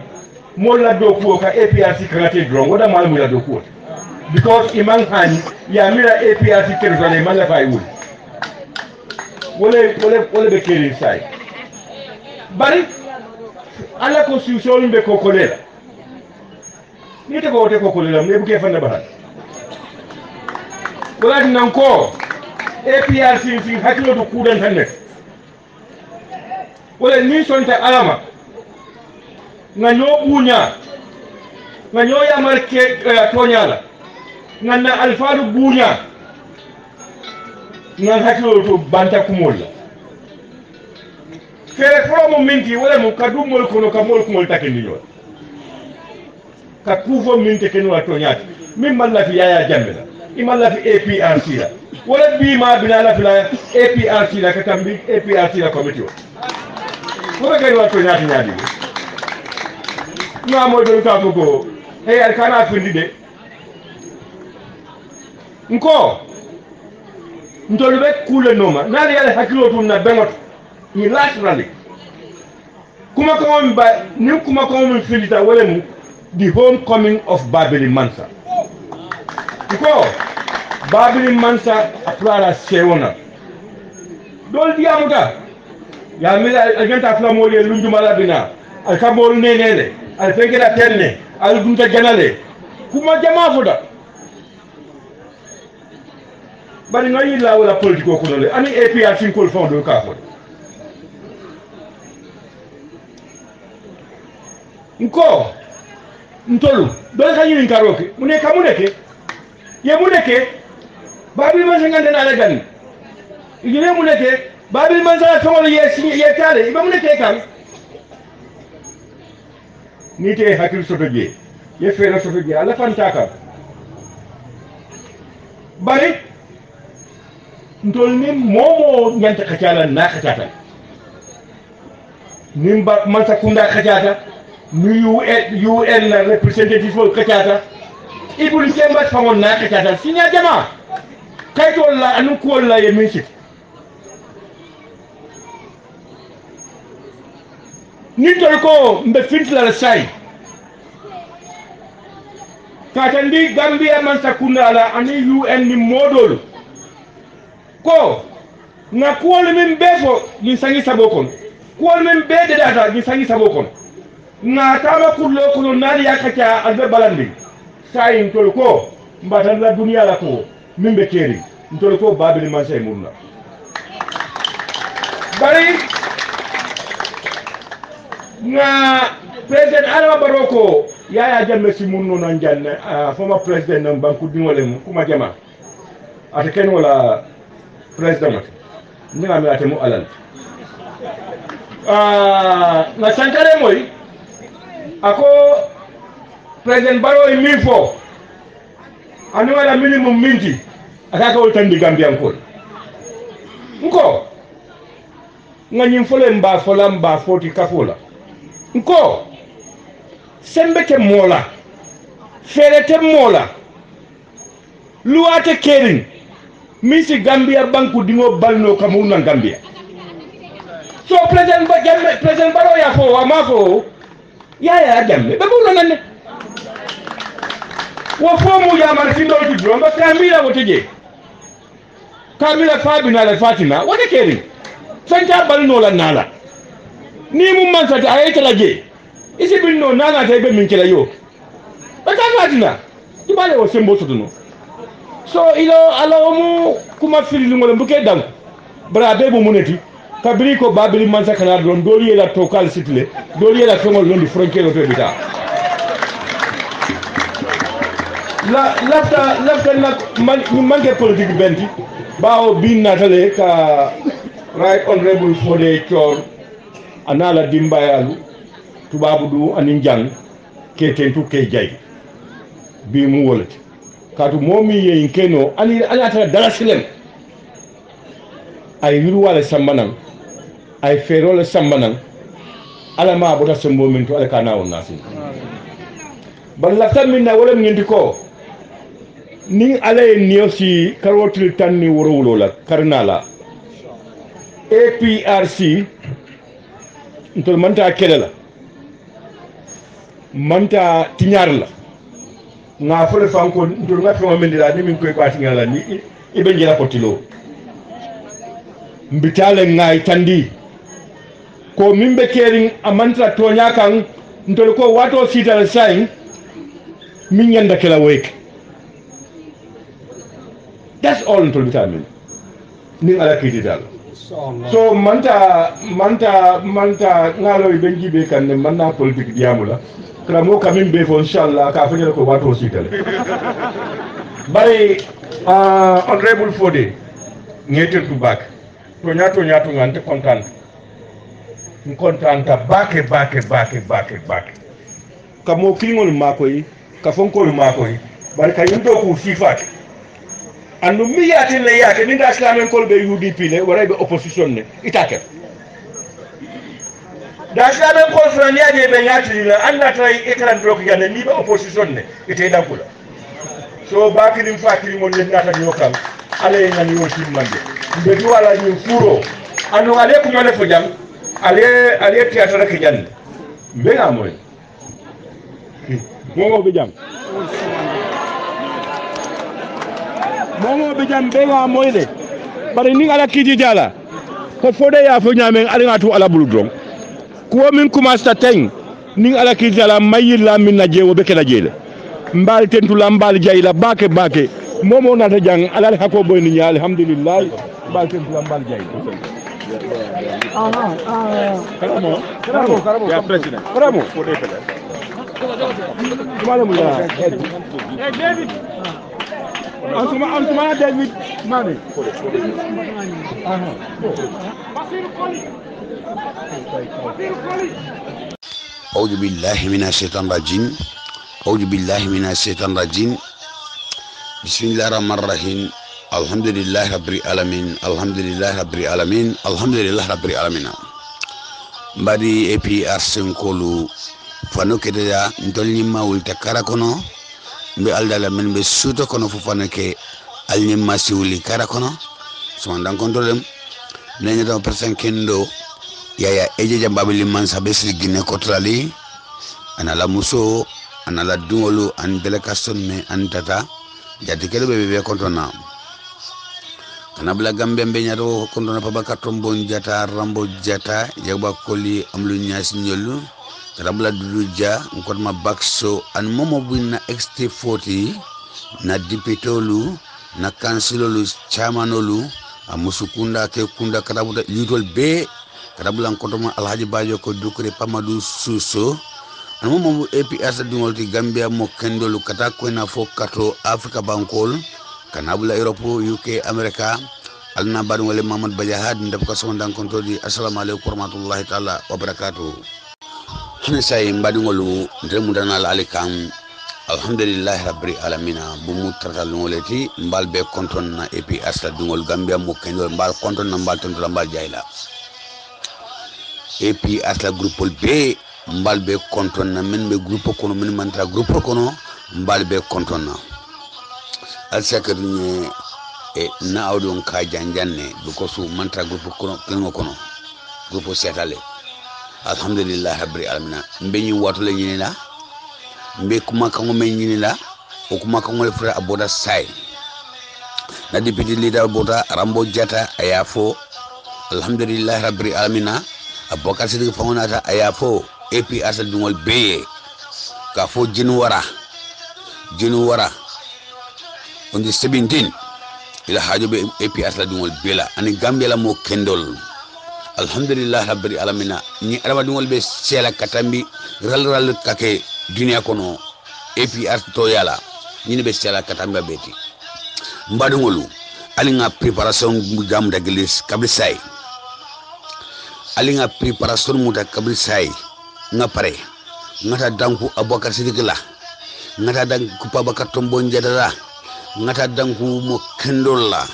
Speaker 4: mo la do ku ka APRC kanate drone wada mal mu la do ku because iman hani ya mira APRC kerzale mala fay wul wole be keri sai bari ala constitution be ko kolela ni te ko te ko kolela me bu ke fanda bahal wala nan ko APRC sin hakilo do kudan tanne wala ni sonta alama nga nyobunya nga nyoya marke tonyala nga na alfadu bunya nga hakilo to banta kumola fere promo minti wala mu kadumol kono kamol kumol takeni yo ka kufo minti kenu watonyati mimma la fi yaya jambela imalla fi APRC la wala bi ma binala fi la APRC la katambi APRC la committee wala gari watonyati nyadi na mo do ka bugo hey alkana findi de nko ntolbe kule noma nali yale hakilo tunna bengot ni laterally kuma ko filita wala mu the homecoming of Babili Mansa ko Babili Mansa aflara sewona dol diamuta ya mila agenta afla mole lundu malabina al kamol nenele al fengela tenne al gunta janale kuma jama foda bari ngayi la wala politiko ko dole ani APRC ko fond do ka foda nko ntolu dole kanyi nkaroke muneke ye muneke Babili Mansa ngande na la gani igine muneke Babili Mansa tongolo ye tale iba muneke kan nite hakil soto je ye fera soto je ala fantaka bari ntol ni momo nyanta kacala na kacata nimba Mansa kunda kacata ni UN representative kacata ibul jemba famon na kacata sinya jama kaytol la anu kuwol la ye min siti nin tol ko mbe fintila la sayi katandi Gambia man sakunda la ani UN ni modol ko na kuwol min be fo ni sangi sabo kon kuwol min be de data ni sangi sabo kon na tama kullo kono nali yakacha albe balandi sayi ntol ko mbatan la dunia la ko min be keri ntol ko babili man say murna bari na president Adama Barrow ko Yaya Jammeh si munno nan janne former president nan banku dingole mu kuma jama ata ken wala president ni ngam ate mu alal na sankare moy ako president Barrow e min fo anu wala minimum minti akaka wol tandi Gambian ko nko nganyim fole mba fola mba foti kafola nko sembe te mola fere te mola luate kering misi Gambia banku dingo balno kamuna Gambia so president Barrow ya fo amafo Yaya Jammeh be bulo nanne wo fomu ya mar findo ti dromba kamila woteje kamila fabina la fatina wote kering fenta balno la nala ni mu man sati ayeta la je isi binno nana tay be min kila yo bata fatina tibale wo sembo sotuno so ilo ala mu kuma fili ngol mbuke dam bra be bu muneti kabri ko babili man sakana don doli la tokal sitle doli la fengol londi frontière to bita la lafta nak manke politique benti bawo bin natale ka right honorable Fodé Thior anala dimbayalu tubabu du anin jang keten tu kay jay bi mu wolati katu momi ye keno ani ata dala silem ay wiru wala sambanan ay ferole sambanan ala ma bota sembo min to ala kana on nasi balla tamina wala ngindi ko ni ala niyo si karotil tanni worowlo la karnala APRC ntol manta kelela manta tiñar la nga fole fanko ntol nga fama mendira ni min koy bati ngala ni ibe njira potilo mbitale ngay tandi ko mimbe kering amanta tonya kan ntol ko wato sital sain min nyanda kala wek that's all ntol bitamin ni ala kididal so manta ngalo benji be kan manna politique diamula kramo kamin be fo inshallah ka fanya ko wato sital bari honorable Fodé ngete tu bak to nyato ngante content ta bake kamo kilingol makoy ka fonkol makoy bari ka yindo ku sifat andu mi yaati le yaake ni da islamen kol be UDP le wara be opposition ne itake da islamen kol fran yaade be yaati le anda tay ekran drok yane ni be opposition ne ite dankula so bakini fakiri mon ne nata yokal ale ngani yo timmande be du wala ni furo anu ale ko mane fo jam ale théâtre rek janne be nga moy momo be jam be nga moy le bari ni ala kiti jala ko Fodé ya fo nyame ali ngatu ala bulu drom ko min commence ta teng ni ala kiti jala mayilla min na jewo be kala jele mbal tentu la mbal jayla bake momo nata jang ala hako boy ni nyaali alhamdulillah mbal tentu la mbal jayla karamo ya president karamo Fodé pele wala mu ya David Ansuma David Mane
Speaker 5: أعوذ بالله من الشيطان الرجيم بسم الله الرحمن الرحيم الحمد لله رب العالمين mbadi APRC nkolu fano kedea ntolni mawul takara kono mbe aldala men be suto kono fu fanake alni masiwli kara kono so dan kontrolem nenya do person kendo yaya eje jambabili man sabesli gine kotrali anala muso anala dungolu an delegation me antata jadi kelo be kontona kanabla gambe be nyato kontona pabaka tombon jata rambo jata yagba koli amlu nyas nyolu kanabla duduja ngkot ma bakso an momo binna XT40 na dipitolu na kansilolu chamanolu amusukunda ke kunda karabuda litol be karabula nkotoma alhaji bajo ko dukure pamadu suso an momo APS dingolti Gambia mo kendolu kata ko na fokato Africa bankol kanabula Europe UK America alna badu wala Mamad Bajahad ndab ko so ndan konto di assalamu alaykum warahmatullahi taala wabarakatuh hene say mbadingolu ndemu dana alikam alhamdulillah rabbil alamin bumu tratal ngoleti mbal be konton na APS la dungol Gambia mo kendol mbal konton na mbal tonto mbal jayla APS la groupe B mbal be konton na men be groupe kono men mantra groupe kono mbal be konton na al sakir ni na awdon ka janjanne ko su mantra groupe kono kengo kono groupe setale alhamdulillah rabbil alamin mbe ñu watu la ñini la mbe kuma kango men ñini la o kuma kango le frère aboda say na député leader boda rambo jata ayafo alhamdulillah rabbil alamin abokar sidi fawnata ayafo APS dungol beye ka fo jinu wara on the 17 ila hajo be APS la dungol bela ani Gambia la mo kendol alhamdulillah rabbil alamin ni arama dungol be sela katambi ral kake dunia kono APS to yala ni be sela katambi beti mbadungolu ali nga préparation gam daglis kabisay ali nga préparation muta kabisay nga pare ngata danku abokar sidikla ngata danku pabakar tombon jadala ngata danku mo kendolla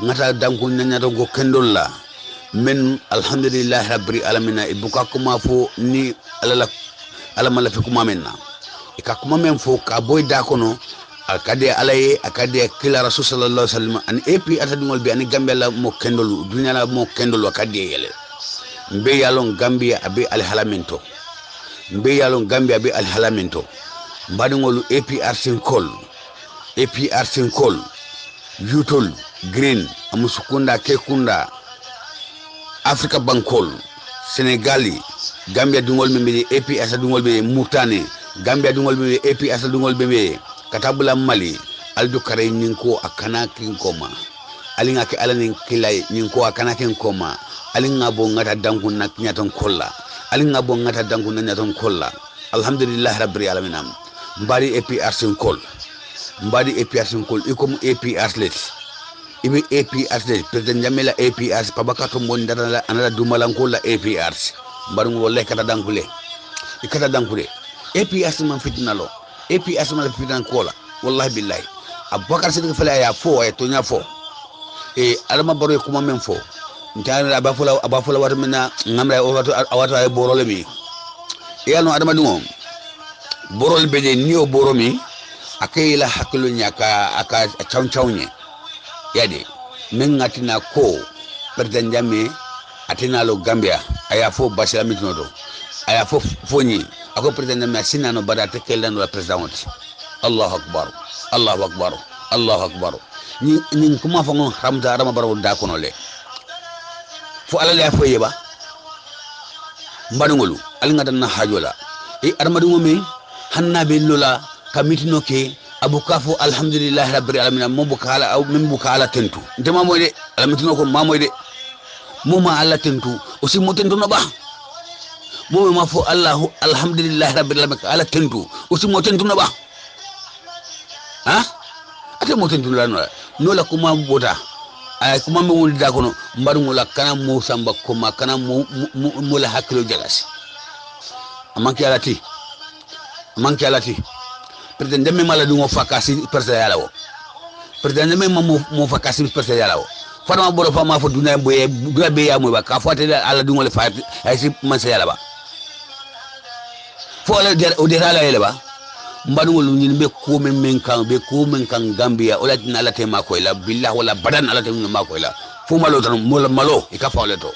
Speaker 5: ngata danku nyanyato go kendolla men alhamdulillah rabbil alamin ibuka kuma fo ni alama fi kuma menna ka kuma men fo ka boy da kono akade alaye akade kila rasul sallallahu alaihi wasallam an epi atadungol bi an Gambia la mo kendolu dunya la mo kendolu akade yele mbe yalon Gambia abi alhalamento mbadungolu APR sinkol yutol green amusukunda kekunda Africa bankol Senegali Gambia dungol membe APS dungol be Murtane Gambia dungol be APS dungol be katabula Mali aldo kare ninko akana kinkoma alinga ke alanin kilay ninko akana kinkoma alinga bo ngata dangu nak nyaton kolla alinga bo ngata dangu nak nyaton kolla alhamdulillah rabbil alamin mbari APS sinkol ikom APS let ibe APS de president jamela APS pabakato mon dara anala dumalanko la APS mbaru wolle kata dankule APS man fitnalo APS man fitan kola wallahi billahi abakar sidika fala ya fo ay tonya fo alama baro kuma men fo ntana abafula wat mena ngamra awata ay borole mi yalno adama dungo borol beje niyo boromi akayila hakilo nyaka aka chawnye yade men ngatina ko president jame atinalo Gambia aya fo basila mitnodo aya fo foni ako president jame sinano badate kelano la president Allahu akbar ni kuma fa ngon hamza rama baro da kono le fo ala le fo yeba mbadungolu al ngadan na hajola armadu ngomi hannabe lola kamitino ke abukafo alhamdulillah rabbil alamin mo bukala aw min bukala tentu ndema moyde alamitino ko mamoyde moma alla tentu aussi mo tentu no ba mo ma fo allah alhamdulillah rabbil alamin ala tentu aussi mo tentu no ba ha ate mo tentu la no la kuma bota ay kuma mo wol da kono mbaru mo la kana mo samba kuma kana mo la hakilo jalas amanki alati president deme mala dungo fakasi persa yalawo president deme mo fakasi persa yalawo fama boro fama fo duna boye duna be ya mo ba ka fote ala dungo le fati ay si man sa yala ba fo la o de ala yele ba mbaɗugol ñin ɓe kumen kan Gambia o latina ala tema koyla billah wala badan ala tema ma koyla fo malo tan malo e ka fawle to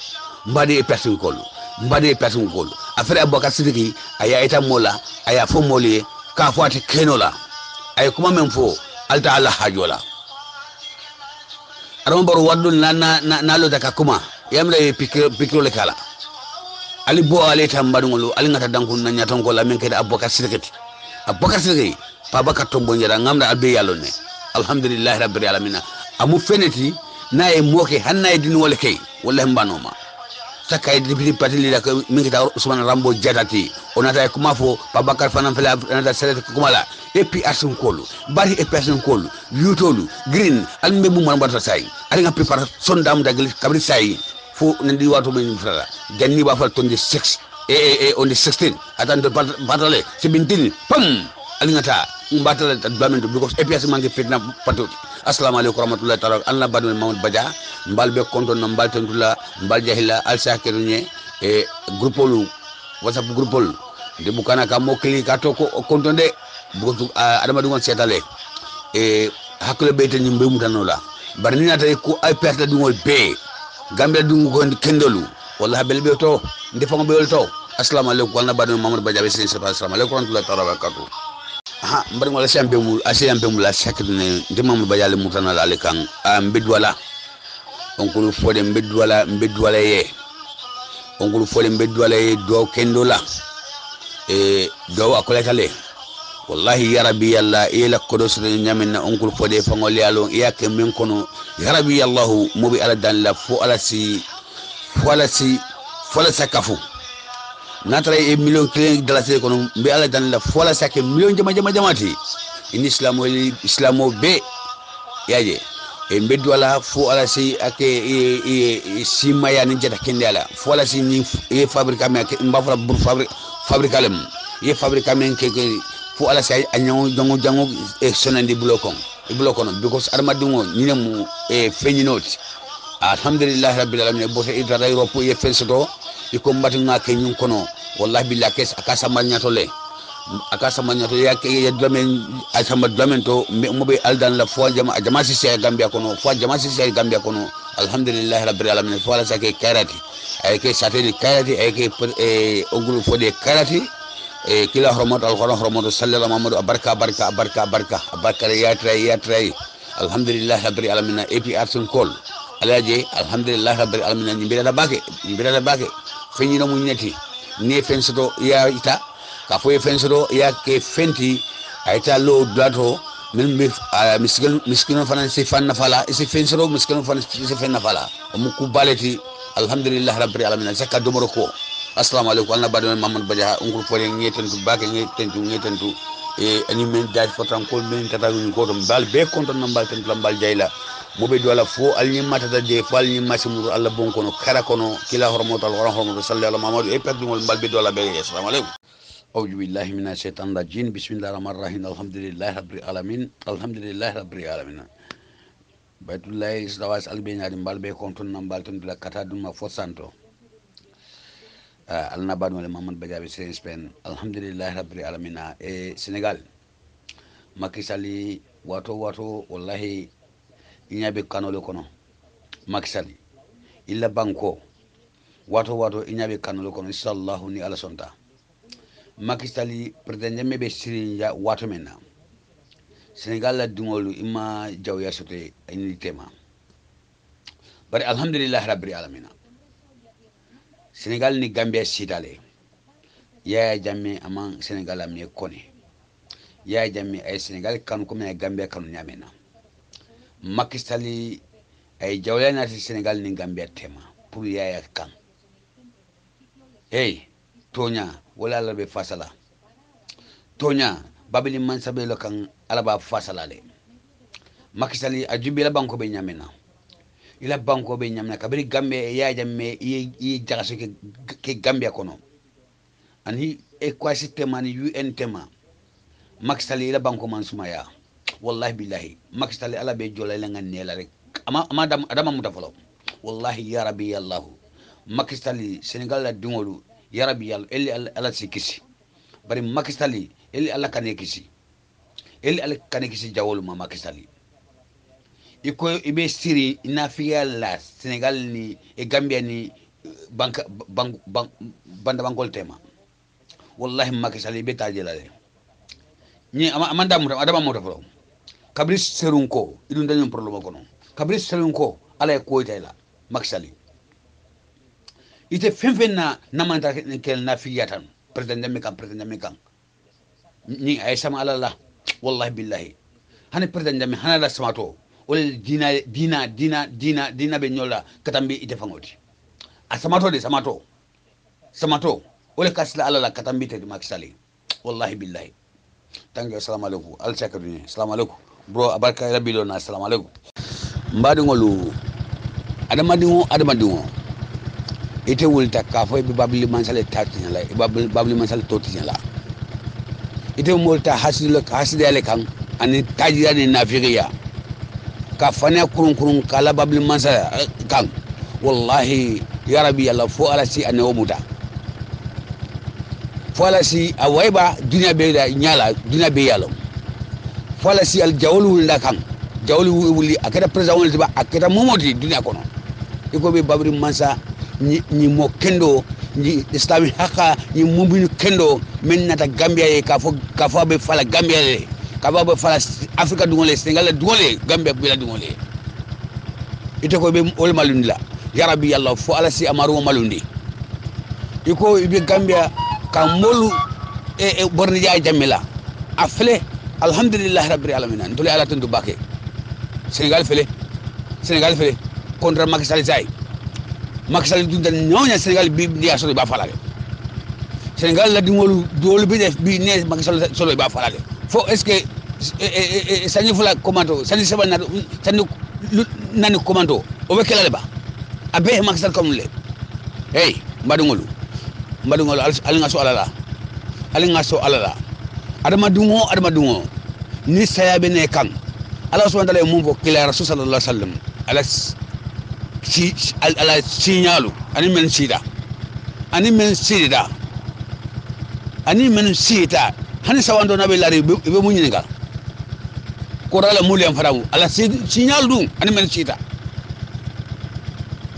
Speaker 5: mbaɗi e personne kol affaire Aboubacar Sidiki aya eta mola aya fo moli ka fo ate kenola ay kuma men fo alta ala hajola adama baro waddu na lo daka kuma yamra e pikiro le kala ali bo ale tam mbaɗugol ali ngata dankun na nyaton ko la men kede Aboubacar Sidiki pa baka tombo njara ngamda albe yalo ne alhamdulillah rabbil alamin amu feneti na e moke hanna e din wala kay wallahi mbanoma sakay depuis patili la mingi ta Ousmane Rambo jatati onata kuma fo pa bakar fanan fela onata sele kuma la et puis asun kolu bari et person kolu yutolu green alme bu man bata say ari nga prepare sondam dagal kabri say fo nandi wato men frala janni ba fal tonde 6 on the 16 attendre batale c'est bintin pam alingata batale adbamento because EPS mangi fitna patot assalamu alaykum warahmatullahi ta'ala Allah badou Mamadou Badia mbal be konton no mbal tentula mbal jahila al sakiruñe e groupolu WhatsApp groupol de bukana ka mo kli ka to ko konton de bugo adama dungon setale e hakle be tan nyimbe mutanola bar ni nata ko EPS la dungol be Gambia dungo ko kendolu wallahi belbe to ndefango be to assalamu alaykum wala badou Mamadou Badia be sen assalamu alaykum warahmatullahi ta'ala barakatuh ha mbari wala chambe mul la sakne de Mamadou Badia le mutana la kan mbedwala onkulu fode mbedwala ye onkulu fode mbedwala ye do kendola e do akola tale wallahi ya rabbi yalla ila kodos nyamina onkulu fode fangol yalo yake men kono ya rabbi allah mubi ala dan la fo ala si kafu natara e million clé de la sé kono mbi ala dan la fo ala sake million jamati in islamo be yaje e mbeddu ala fo ala si ake si maya ni jeta kende ala fo ala si ni e fabrica me ake mbafra bur fabrica lem e fabrica men ke fo ala si anyo jango e sonandi blokon because armadungo ni mu e fenyinoti alhamdulillah rabbil alamin bo se idra ray ropo e fensoto e ko mbatinga ke nyun kono wallahi billahi kes akasa manyato yake yadlamen asama dlamen to mo be aldan la fo jama si Gambia kono alhamdulillah rabbil alamin fo la sake karati ay ke sateli karati ay ke ogulu fo de karati e kila hormat alquran hormat sallallahu alaihi barka ya tray alhamdulillah rabbil alamin et puis arsun kol alaje alhamdulillah rabbil alamin ni bira da bake fenyi no munyati ne fensoto ya ita ka fo fensoto ya ke fenti aita lo dato min miskino fanan se fanna fala isi fensoto miskino fanan se fanna fala mu ku baleti alhamdulillah rabbil alamin zakka domoro ko assalamu alaykum Allah badon Mamadou Badia ngul fo ngetentu bake ngetentu e ani men daj fotan ko men tata ñu ko dum bal be konton no mbal tentu mbal jayla mo be dola fo alni matata de fal ni masimuru Allah bon kono kara kono kila hormotal sallallahu alaihi Mamadou e perdu ngol mbal be dola be assalamu alaykum auzu billahi minash shaitanir rajim bismillahir rahmanir rahim alhamdulillahi rabbil alamin baytullahi sawas albe nyaade mbal be konton no mbal tentu la kata dum ma fo santo alna badou Mamadou Badia be Spain alhamdulillah rabbil alamin e Sénégal Macky Sall wato wallahi inyabe kanole kono Macky Sall illa banko wato inyabe kanole kono inshallah ni ala sonta Macky Sall pretende mebe sirinja wato mena Sénégal la dungolu ima jawya sote ini tema bari alhamdulillah rabbil alamin Sénégal ni Gambia sitale Yaya Jammeh amang Sénégal amne kone Yaya Jammeh ay Sénégal kanu ko me Gambia kanu nyamena Macky Sall ay jawlana ci Sénégal ni Gambia tema pour Yaya kan hey tonya wala la be fasala tonya babili man sabe lo kan alaba fasala le Macky Sall ajubi la banko be nyamena ila banko be nyamna kabiri Gambia Yaya Jammeh i jagaso ke Gambia kono ani e kwa système ani UN tema Macky Sall ila banko man sumaya wallahi billahi Macky Sall ala be jola la nganela rek ama adama mutafalo wallahi ya rabbi allah Macky Sall Sénégal la dingolu ya rabbi yalla eli ala sikisi bari Macky Sall eli ala kane kisi el al kanekisi jawol mama kisali iko ibe siri inafiya la Senegal ni e Gambia ni banda bangol tema wallahi Macky Sall be tajela le ni amanda mo adama mo to kabri serunko idun dañu problème ko non kabri serunko ala ko tayla Macky Sall ite femfenna namanta kel na fiyatan president me kan ni ay sama ala la wallahi billahi hani president me hanala samato wala dina be nyola katambi ite fangoti a samato wala kasla ala la katambi te Macky Sall wallahi billahi tangi assalamu alaikum al sakaduni assalamu alaikum bro abarka rabbi lona assalamu alaikum mbadi ngolu adama dingo ite wulta ka fo be babli mansale tatinya la babli mansale totinya la ite molta hasidale kan ani tajira ni nafiqiya ka fane kurun kala babli mansale kan wallahi ya rabbi yalla fo ala si ane omuta fo ala si awaiba dunya be da nyala dunya be yalo fo ala si al jawlu wulda kan jawlu wuli akada president wulti ba akada momoti dunya kono iko be babli mansa ni mo kendo ni islami haka ni mumbinu kendo men nata Gambia e ka fo be fala Gambia le ka fo be fala Afrika dungole Senegal dungole Gambia bila dungole ite ko be ol malundi la ya rabbi yalla fo ala si amaru malundi iko ibe Gambia ka molu e borni jaay jamila afle alhamdulillah rabbil alamin ndole ala tundu bake Senegal fele contre Macky Sall say Macky Sall dunda ñoña Senegal bi ndiya solo ba falale Senegal la dingolu dolu bi def bi ne Macky Sall solo ba falale fo est ce que sañu fula commando sañu sebal na sañu nani commando o be kelale ba abe Macky Sall comme le hey mbadungolu alinga so alala adama dungo ni sayabe ne kan Allah subhanahu wa ta'ala mum fo kila rasul sallallahu alaihi wasallam ala signalu ani men sida hani sawando nabe lari be munyinga ko rala muli am faramu ala signalu dum ani men sida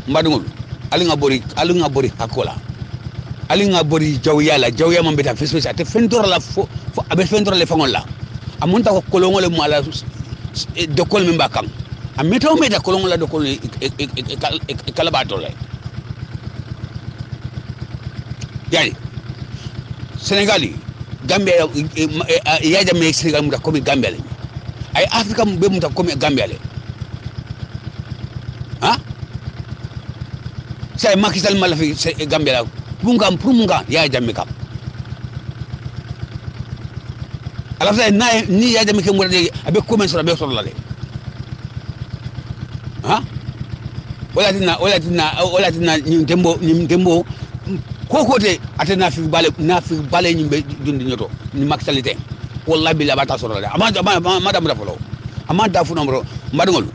Speaker 5: mbadungol alinga bori hakola alinga bori jawya man beta fespesa te fentora la fo abe fentora le fangola amunta ko kolongole mo ala de kol min bakam ametaw meta kolongola de kol kala batole yani Senegali Gambia ya jame Senegal muta komi Gambia le ay Afrika be muta komi Gambia le ha say Macky Sall mala fi Gambia la munga ya jame kam ala fa ni ya jame ke mo de abe komen so la de ha wala tina ni tembo kokote atena fi bale nyimbe dundi nyoto ni Macky Sall te wallahi bila bata so la madam da folo amada fu nomro mbadungolu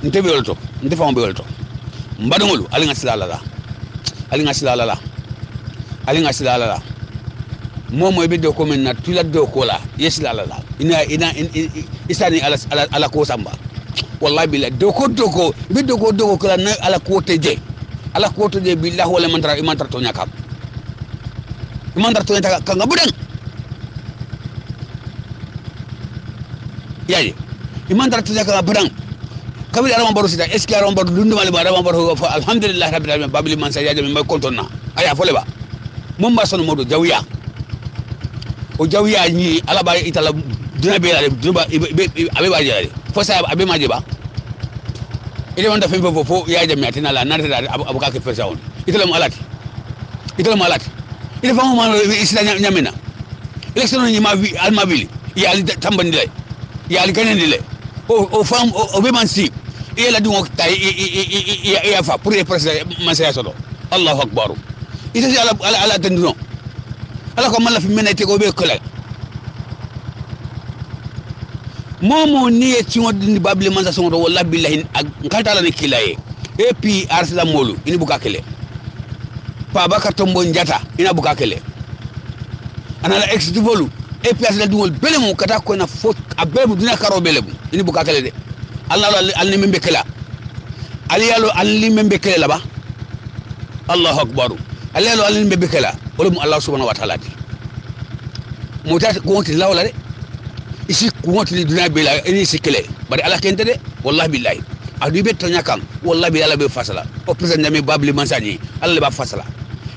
Speaker 5: ntebe wolto ntefa mbe wolto mbadungolu alinga silala momo be do ko men na tula do ko la yesilala ina isani ala ko samba wallahi bila doko be doko kala na ala ko teje billahi wala imantar to nyakam imantar to nyaka kanga budan yayi imantar to nyaka budan kabili aram baro sita eski aram baro dundu mali aram baro fa alhamdulillah rabbil alamin babili man sa yaje min may kontonna aya fole ba mum ba sono modo jawiya ni ala ba itala duna be la duna abe ba jale fo sa abe maje ba ile wanda fembe fo ya jami atina la nata abuka ke pesa on itala mo alati ile famu man isla nyamena election ni ma vi almabili ya ali tambandile ya ali kanendile o fam o be man si e la dungo tay ya fa pour les président man sa solo Allahu akbar ita si ala tandino ala ko man la fi menete ko be kola momo ni e tingo dindi babli man sa sonto wallahi billahi ngalta la ne kilaye et puis arsala molu ini buka kele pa bakar tombo njata ina buka kele ana la ex divolu e place la dungol belemu kata ko na fo abelu dina karo belemu ini buka kale de Allah alni membe kala ali yalo alni membe kala la ba Allahu akbar ali yalo alni membe kala wala mu Allah subhanahu wa ta'ala mutata ko wonti lawla de isi ko wonti dina bela ini sikele bari ala kente de wallahi billahi adu be tonya kan wallahi bi ala be fasala o president me babli mansani alla ba fasala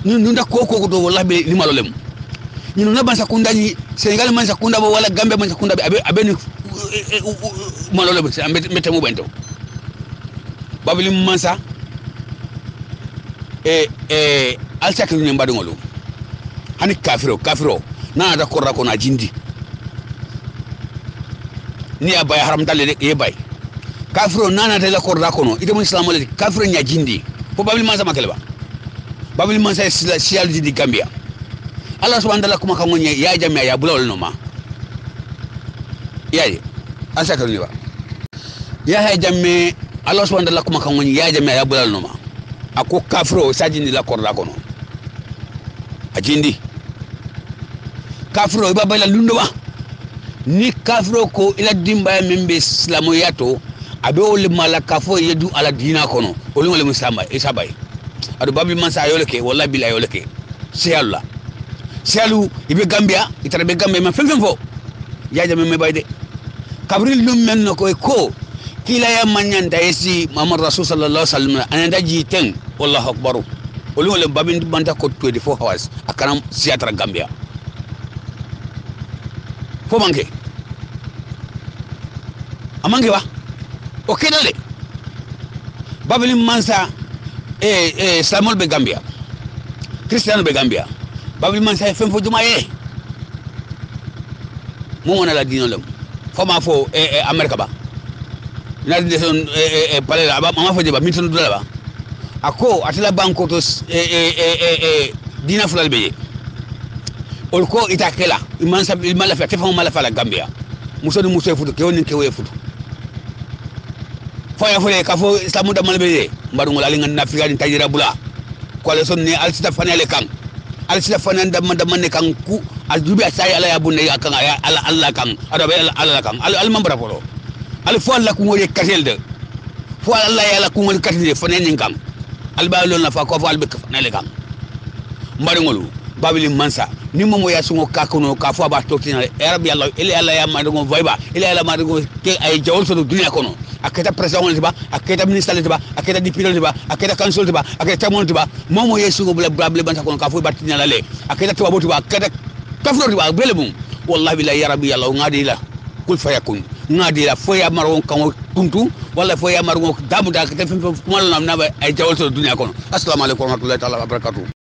Speaker 5: ñun nda ko do wallahi be ni malolem ñun na ban sakunda ni Senegal man sakunda bo wala Gambia man sakunda be abe ni malolem ci ambe mete mo bento babli mansa al saklu ni mbadu ngolu hani kafiro na da korra ko na jindi ni abay haram dalle de e bay kafiro nana ta la korda kono ite mo islam wala kafiro nya jindi ko babli mansa makele ba babli mansa sial di Gambia Allah subhanahu wa ta'ala kuma kan wonye ya jamia ya bulawol no ma yayi asa kan ni ba ya ha jamme Allah subhanahu wa ta'ala kuma kan wonye ya jamia ya bulawol no ma ako kafiro sajindi la korda kono ajindi kafiro ba la lundo ba ni kafiro ko ila dimba membe islamu yato abe ole malaka fo yedu ala dina kono ole ngole musamba isabay adu babli mansa yoleke wallahi billahi yoleke sialu ibe Gambia itara be Gambia ma fem fo yaaja me bayde kabril lum men ko kila ya manyanda yesi Muhammad Rasul sallallahu alaihi wasallam ananda jiten wallahu akbar ole ngole babin banta ko 24 hours akana siatra Gambia fo manke amange wa okay dale babli mansa islamol be Gambia Christian be Gambia babli mansa fem fo juma ye mo wona la dino lam fama fo America ba na de son pale la ba mama fo de ba minton do la ba ako atala banko to dina fulal be ol ko itakela mansa mala fa tefo mala fa la Gambia muso futu ke woni ke we futu faya fole ka fo islamu da malbe mbaru ngol ali ngan afrika din tajira bula ko le sonni al sita fanale kan al sita fanan da man kan ku al dubi asay ala ya bunne kan ya ala Allah kan adabe ala kan al mambara folo al fo Allah ku ngol katel de fo Allah ya la ku ngol katel fanen kan al ba lon la fa ko fo al be fanale kan mbaru ngol babili mansa ni momo ya sungo kakono ka fo ba totina rabbi Allah ila Allah ya ma ngo vayba ila Allah ma ngo ke ay jawol so dunya kono aketa president tiba aketa ministre tiba aketa député tiba aketa council tiba aketa mon tiba momo yesu go blable banta kono ka fo batina la le aketa tiba bo tiba aketa kafro tiba bele mum wallahi billahi ya rabbi Allah ngadi la kul fayakun ngadi la fo ya maro kan kuntu wala fo ya maro damu da aketa fim fo mal na ay jawol so dunya kono assalamu alaikum wa rahmatullahi wa barakatuh